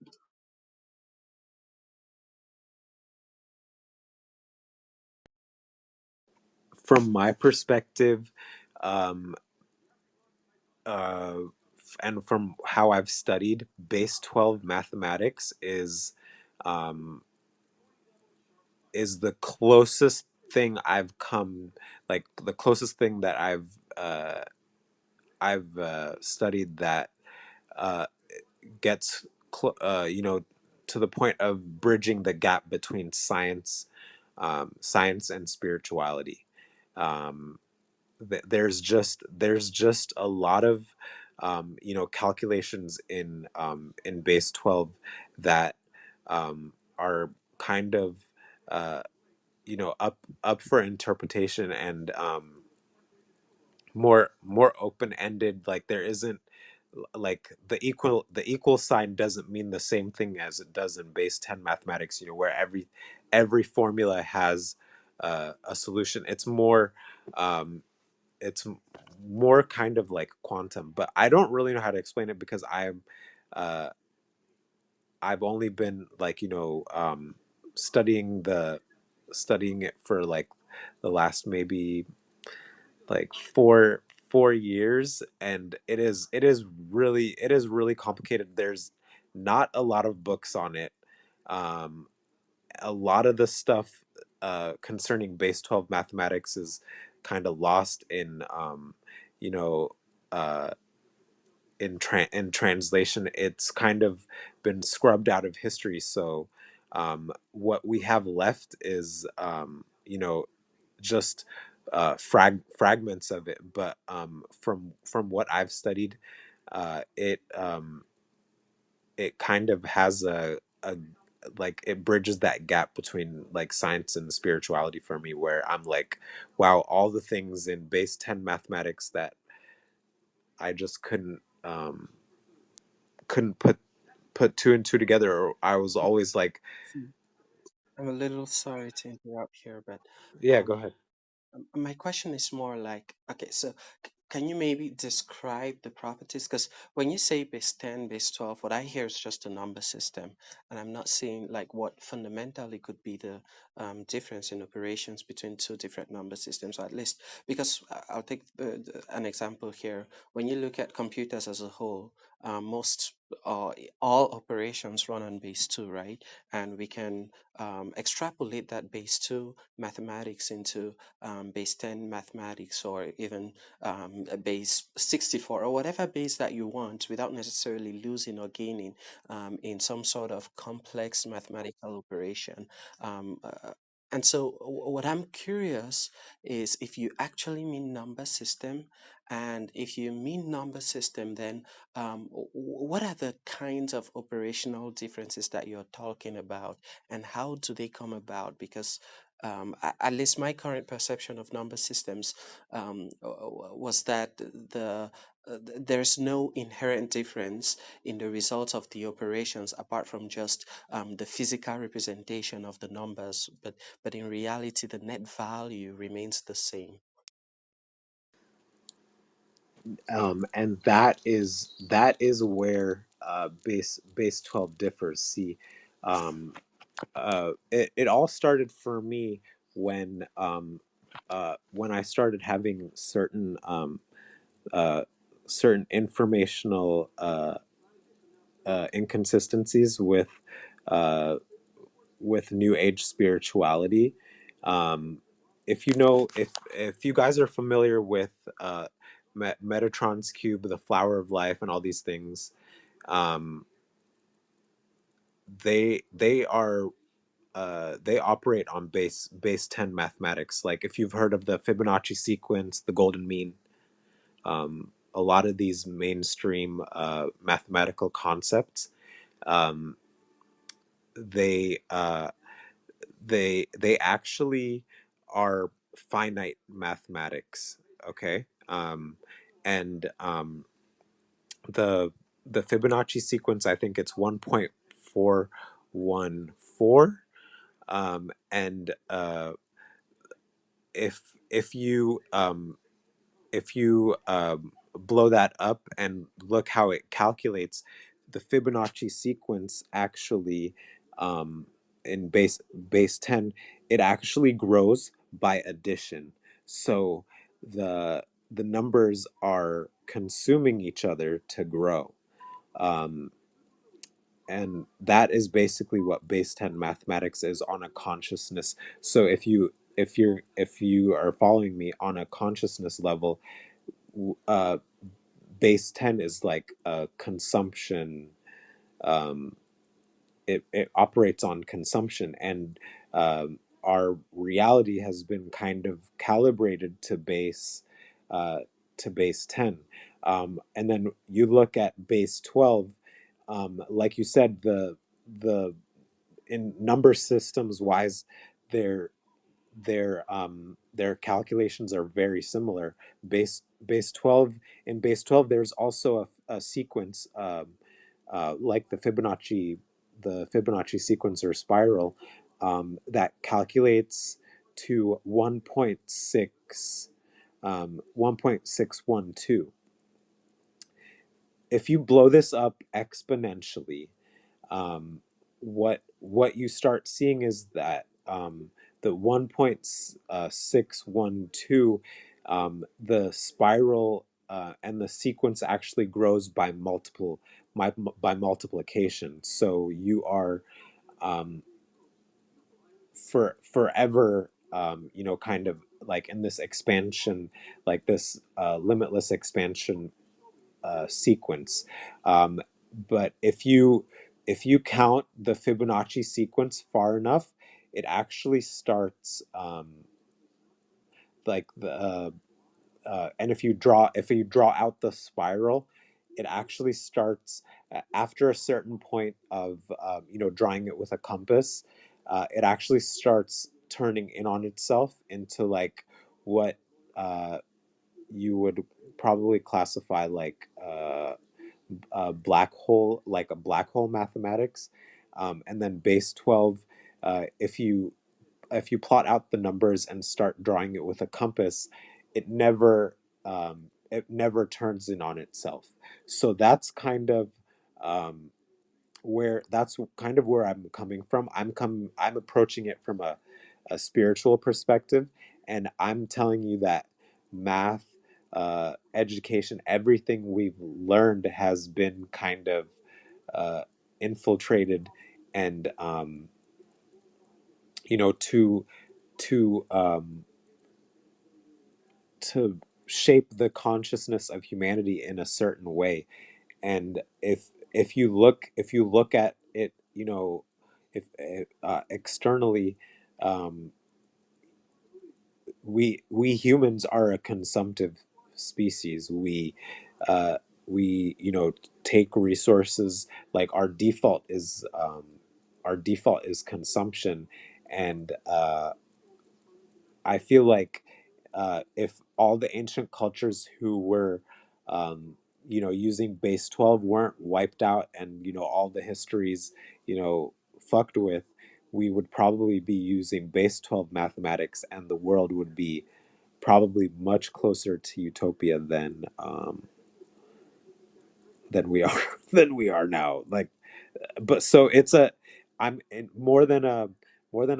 From my perspective, um, uh, and from how I've studied, base 12 mathematics um, is the closest thing I've come, like the closest thing that I've studied that uh, gets to the point of bridging the gap between science and spirituality. Um, there's just a lot of calculations in base 12 that are kind of uh, up for interpretation, and more open ended. Like there isn't, like the equal sign doesn't mean the same thing as it does in base 10 mathematics, where every formula has a solution. Um, it's more kind of like quantum, but I don't really know how to explain it because uh, I've only been like studying the studying it for like the last maybe like four years, and it is really complicated. There's not a lot of books on it. um a lot of the stuff concerning base 12 mathematics is kind of lost in you know uh in translation. It's kind of been scrubbed out of history. So what we have left is just fragments of it. But from what I've studied, it kind of has a like it bridges that gap between like science and spirituality for me, where I'm like, wow, all the things in base 10 mathematics that I just couldn't put two and two together, or I was always like, I'm a little sorry to interrupt here, but yeah, go um, ahead. my question is more like, okay, so can you maybe describe the properties? Because when you say base 10, base 12, what I hear is just a number system, and I'm not seeing like what fundamentally could be the difference in operations between two different number systems, or at least because I'll take an example here. When you look at computers as a whole, most all operations run on base 2, right? And we can extrapolate that base 2 mathematics into base 10 mathematics, or even a base 64, or whatever base that you want, without necessarily losing or gaining in some sort of complex mathematical operation. Um, uh, and so, what I'm curious is if you actually mean number system, and if you mean number system, then what are the kinds of operational differences that you're talking about, and how do they come about? Because at least my current perception of number systems was that there's no inherent difference in the results of the operations apart from just the physical representation of the numbers, but in reality the net value remains the same. And that is where base 12 differs. See, it all started for me when I started having uh, certain informational inconsistencies uh, with New Age spirituality. Um, if you know, if you guys are familiar with Metatron's cube, the flower of life, and all these things, um, they are they operate on base 10 mathematics. Like if you've heard of the Fibonacci sequence, the golden mean, a lot of these mainstream mathematical concepts, um, they they actually are finite mathematics. Okay, and the the Fibonacci sequence, I think it's 1.414, and if you if you blow that up and look how it calculates the Fibonacci sequence, actually, um, in base 10, it actually grows by addition. So the numbers are consuming each other to grow. Um, and that is basically what base 10 mathematics is on a consciousness. So if you are following me on a consciousness level, uh, base 10 is like a consumption. um, it operates on consumption, and our reality has been kind of calibrated uh, to base 10. And then you look at base 12, like you said, the in number systems wise, they're their calculations are very similar. Base 12, in base 12 there's also a sequence, like the Fibonacci sequence or spiral, that calculates to 1.612. If you blow this up exponentially, what you start seeing is that the 1.612, the spiral and the sequence actually grows by by multiplication. So you are, um, forever, kind of like in this expansion, like this limitless expansion sequence. Um, but if you count the Fibonacci sequence far enough, it actually starts, like the and if you draw out the spiral, it actually starts after a certain point of, drawing it with a compass. It actually starts turning in on itself into like what you would probably classify like a black hole, like a black hole mathematics. And then base 12, if you plot out the numbers and start drawing it with a compass, it never turns in on itself. So um, that's kind of where I'm coming from. I'm approaching it from a spiritual perspective, and I'm telling you that math, education, everything we've learned has been kind of uh, infiltrated, and you know to to um, to shape the consciousness of humanity in a certain way. And if you look at it, if externally, um, we humans are a consumptive species. We take resources, like our default is consumption. And I feel like if all the ancient cultures who were, using base 12 weren't wiped out, and all the histories, fucked with, we would probably be using base 12 mathematics, and the world would be probably much closer to utopia than we are than we are now. Like, but so I'm in more than a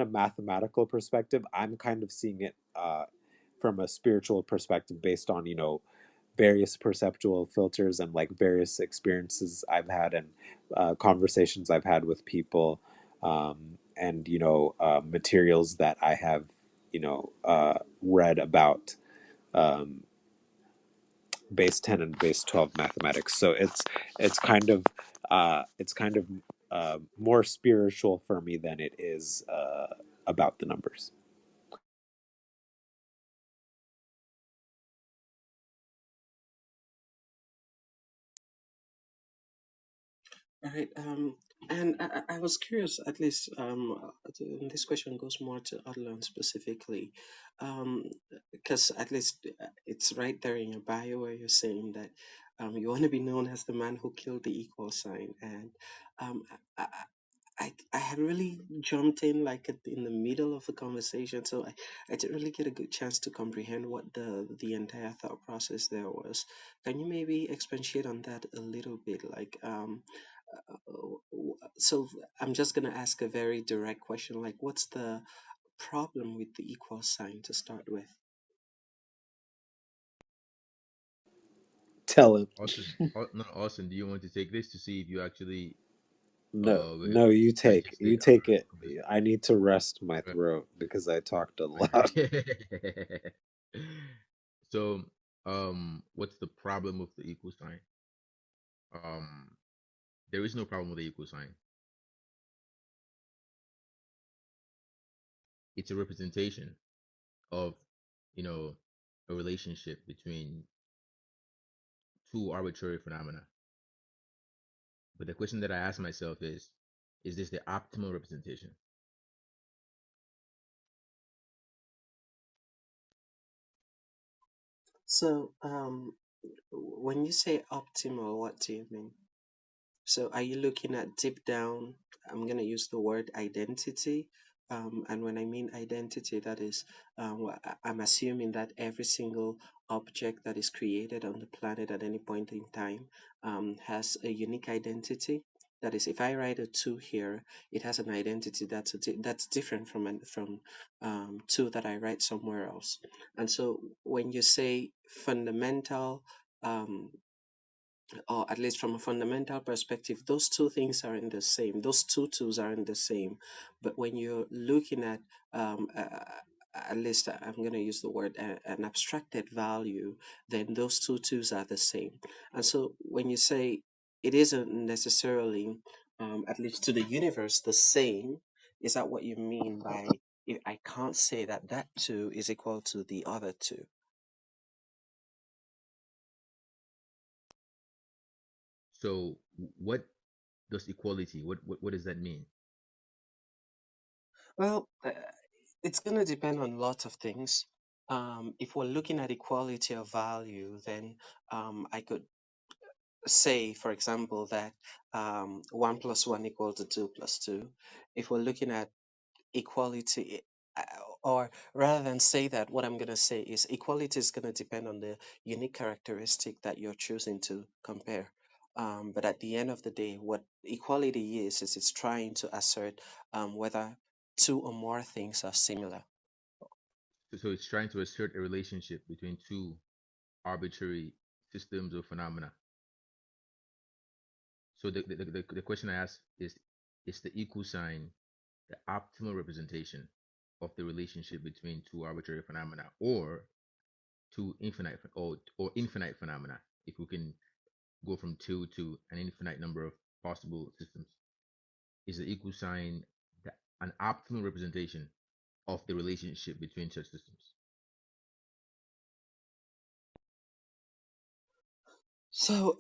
mathematical perspective. I'm kind of seeing it from a spiritual perspective, based on various perceptual filters, and like various experiences I've had, and conversations I've had with people, and materials that I have read about um, base 10 and base 12 mathematics. So it's kind of more spiritual for me than it is about the numbers. Right. And I was curious, at least, this question goes more to Adlan specifically, um, because at least it's right there in your bio where you're saying that you want to be known as the man who killed the equal sign. And um, I, I had really jumped in like in the middle of the conversation, so I didn't really get a good chance to comprehend what the entire thought process there was. Can you maybe expatiate on that a little bit? Like, so I'm just gonna ask a very direct question, like, what's the problem with the equal sign to start with? Tell him. Austin, no, Austin, do you want to take this to see if you actually No, will no, digest you it take it. completely? I need to rest my Right. throat because I talked a lot. Okay. So, what's the problem with the equal sign? Um, there is no problem with the equal sign. It's a representation of, you know, a relationship between two arbitrary phenomena. But the question that I ask myself is this the optimal representation? So, when you say optimal, what do you mean? So are you looking at deep down? I'm going to use the word identity. And when I mean identity, that is, I'm assuming that every single object that is created on the planet at any point in time has a unique identity. That is, if I write a two here, it has an identity that's different from two that I write somewhere else. And so when you say fundamental, um, or at least from a fundamental perspective, those two things are in the same. Those two tools are in the same. But when you're looking at, at least I'm going to use the word an abstracted value, then those two tools are the same. And so when you say it isn't necessarily, at least to the universe, the same, is that what you mean by if I can't say that that two is equal to the other two? So, what does equality? What does that mean? Well, it's going to depend on lots of things. If we're looking at equality of value, then I could say, for example, that 1 plus 1 equal to 2 plus 2. If we're looking at equality, uh, or rather than say that, what I'm going to say is equality is going to depend on the unique characteristic that you're choosing to compare. But at the end of the day, what equality is it's trying to assert whether two or more things are similar. So it's trying to assert a relationship between two arbitrary systems or phenomena. So the question I ask is the equal sign the optimal representation of the relationship between two arbitrary phenomena or two infinite or infinite phenomena if we can go from two to an infinite number of possible systems? Is the equal sign an optimal representation of the relationship between such systems? So,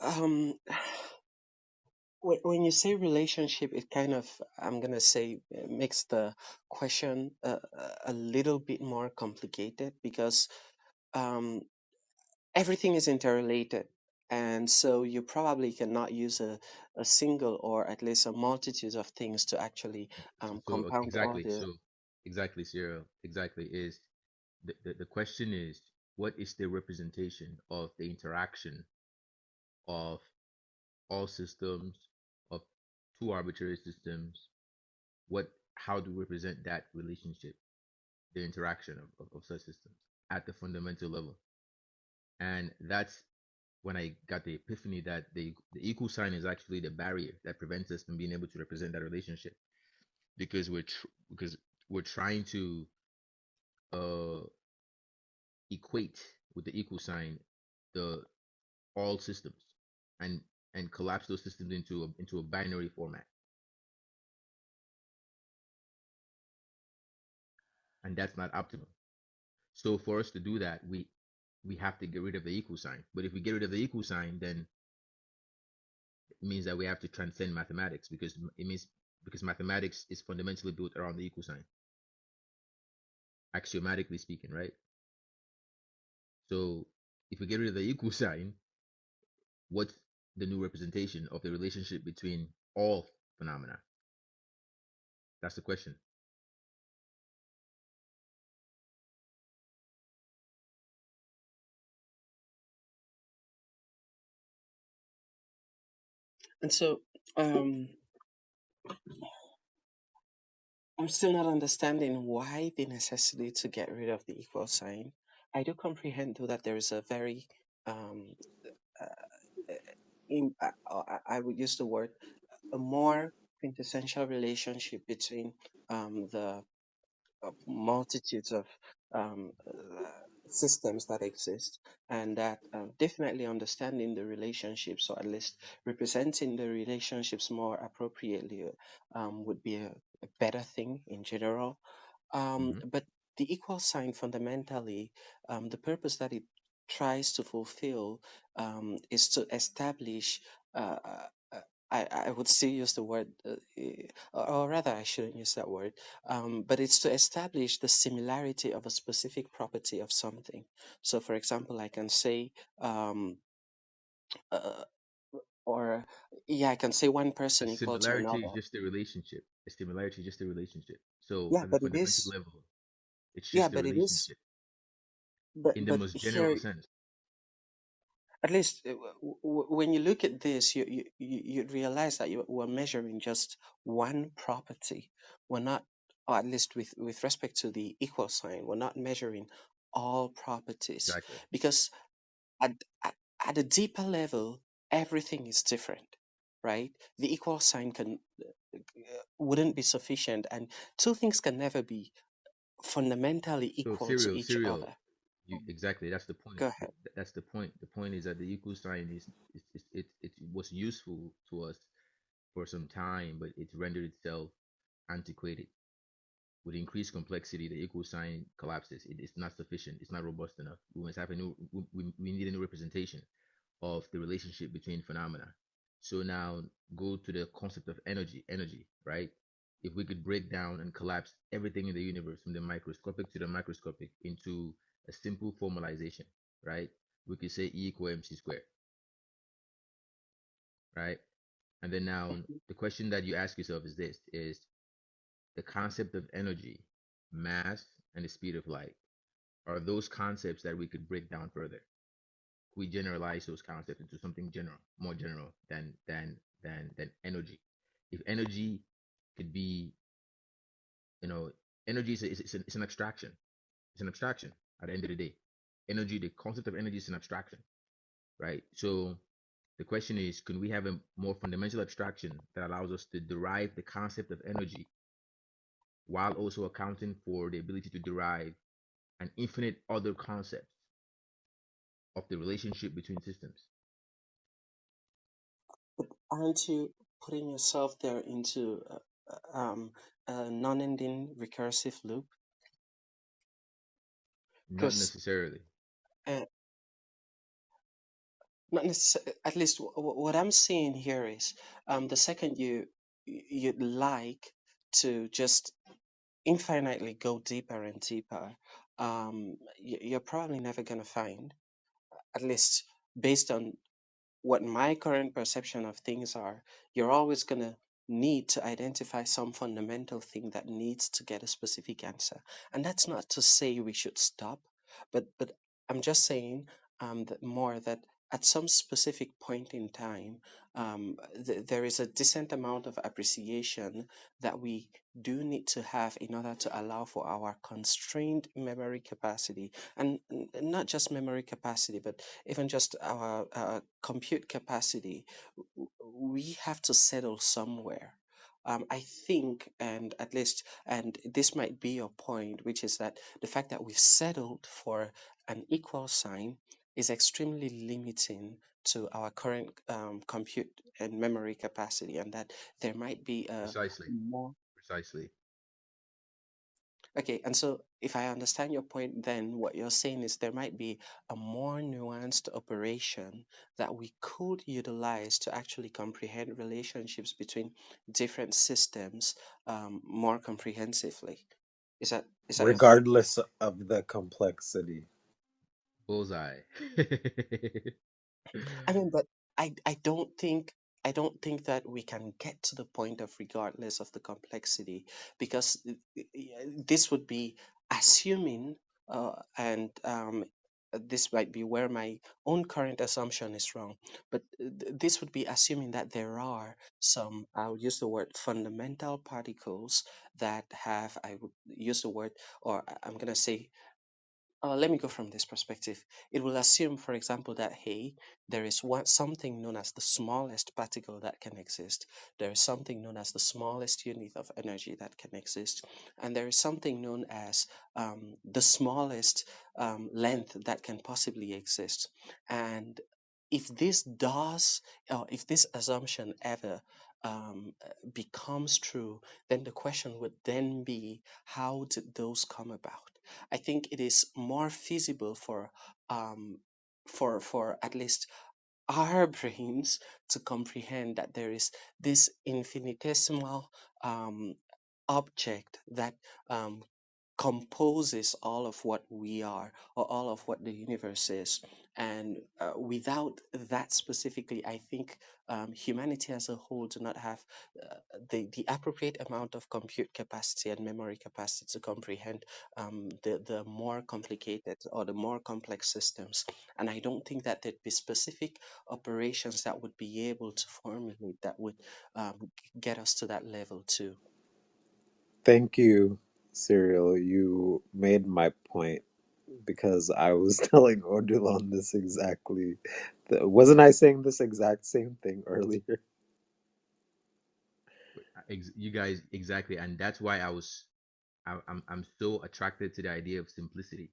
when you say relationship, it kind of, I'm gonna say, makes the question a little bit more complicated because um, everything is interrelated. And so you probably cannot use a single or at least a multitude of things to actually compound all Exactly. the. So exactly, Cyril. Exactly is the question is what is the representation of the interaction of all systems of two arbitrary systems? What how do we represent that relationship, the interaction of such systems at the fundamental level? And that's when I got the epiphany that the equal sign is actually the barrier that prevents us from being able to represent that relationship because because we're trying to uh equate with the equal sign the all systems and collapse those systems into a binary format, and that's not optimal. So for us to do that, we have to get rid of the equal sign. But if we get rid of the equal sign, then it means that we have to transcend mathematics, because it means because mathematics is fundamentally built around the equal sign, axiomatically speaking, right? So if we get rid of the equal sign, what's the new representation of the relationship between all phenomena? That's the question. And so, um, I'm still not understanding why the necessity to get rid of the equal sign. I do comprehend, though, that there is a very, um, uh, I would use the word, a more quintessential relationship between the multitudes of systems that exist, and that definitely understanding the relationships, or at least representing the relationships more appropriately, would be a better thing in general. Hmm. But the equal sign fundamentally, the purpose that it tries to fulfill is to establish. Uh, uh, uh, I would still use the word, or rather, I shouldn't use that word, but it's to establish the similarity of a specific property of something. So, for example, I can say, uh, or yeah, I can say one A person equal to similarity is another. just a relationship. A similarity is just a relationship. So Yeah, at the but it fundamental is. level, it's Yeah, just a but it is. relationship in the But most here, general sense. at least when you look at this, you'd realize that we're measuring just one property. We're not, or at least with respect to the equal sign, we're not measuring all properties, Exactly. because at, at, at a deeper level, everything is different, right? The equal sign wouldn't be sufficient, and two things can never be fundamentally So equal to serial, each serial, other. you exactly. That's the point. Go ahead. That's the point. The point is that the equal sign it was useful to us for some time, but it's rendered itself antiquated. With increased complexity, the equal sign collapses. It's not sufficient. It's not robust enough. We must have a new. We need a new representation of the relationship between phenomena. So now go to the concept of energy. Energy, right? If we could break down and collapse everything in the universe from the microscopic to the microscopic into a simple formalization, right? We could say E equal mc squared, right? And then now the question that you ask yourself is this: is the concept of energy, mass, and the speed of light, are those concepts that we could break down further? We generalize those concepts into something general, more general than energy. If energy could be, you know, energy is an abstraction. It's an abstraction at the end of the day. Energy, the concept of energy is an abstraction, right? So the question is, can we have a more fundamental abstraction that allows us to derive the concept of energy while also accounting for the ability to derive an infinite other concepts of the relationship between systems? But aren't you putting yourself there into a non-ending recursive loop? Not Because necessarily. uh, not necessarily, at least what I'm seeing here is, the second you'd like to just infinitely go deeper and deeper, you're probably never gonna find, at least based on what my current perception of things are, you're always going to need to identify some fundamental thing that needs to get a specific answer. And that's not to say we should stop, but I'm just saying that more that at some specific point in time, there is a decent amount of appreciation that we do need to have in order to allow for our constrained memory capacity, and not just memory capacity, but even just our compute capacity. We have to settle somewhere. I think, and at least, and this might be your point, which is that the fact that we've settled for an equal sign is extremely limiting to our current compute and memory capacity, and that there might be a Precisely. more. Precisely. Okay, and so if I understand your point, then what you're saying is there might be a more nuanced operation that we could utilize to actually comprehend relationships between different systems more comprehensively. Is that your point? regardless of the complexity. Bullseye. I mean, but I don't think that we can get to the point of regardless of the complexity, because this would be assuming, and this might be where my own current assumption is wrong, but this would be assuming that there are some, I'll use the word fundamental particles that have, I would use the word, or I'm gonna say, let me go from this perspective. It will assume, for example, that hey, there is something known as the smallest particle that can exist. There is something known as the smallest unit of energy that can exist, and there is something known as the smallest length that can possibly exist. And if this assumption ever becomes true, then the question would then be, how did those come about? I think it is more feasible um, for at least our brains to comprehend that there is this infinitesimal um, object that um, composes all of what we are, or all of what the universe is. And without that specifically, I think humanity as a whole do not have the appropriate amount of compute capacity and memory capacity to comprehend the more complicated or the more complex systems. And I don't think that there'd be specific operations that would be able to formulate that would get us to that level too. Thank you, Cyrial. You made my point because I was telling Odilon this exactly. Wasn't I saying this exact same thing earlier? You guys exactly, and that's why I'm so attracted to the idea of simplicity.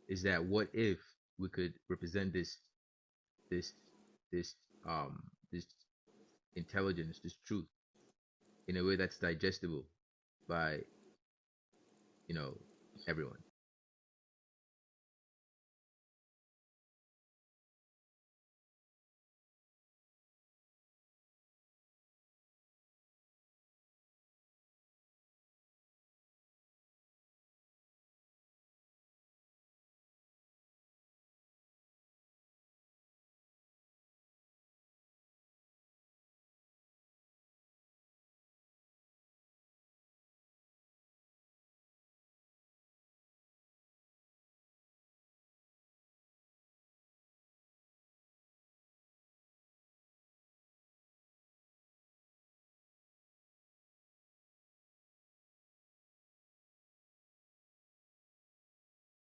Is that what if we could represent this this this intelligence, this truth, in a way that's digestible by you know everyone.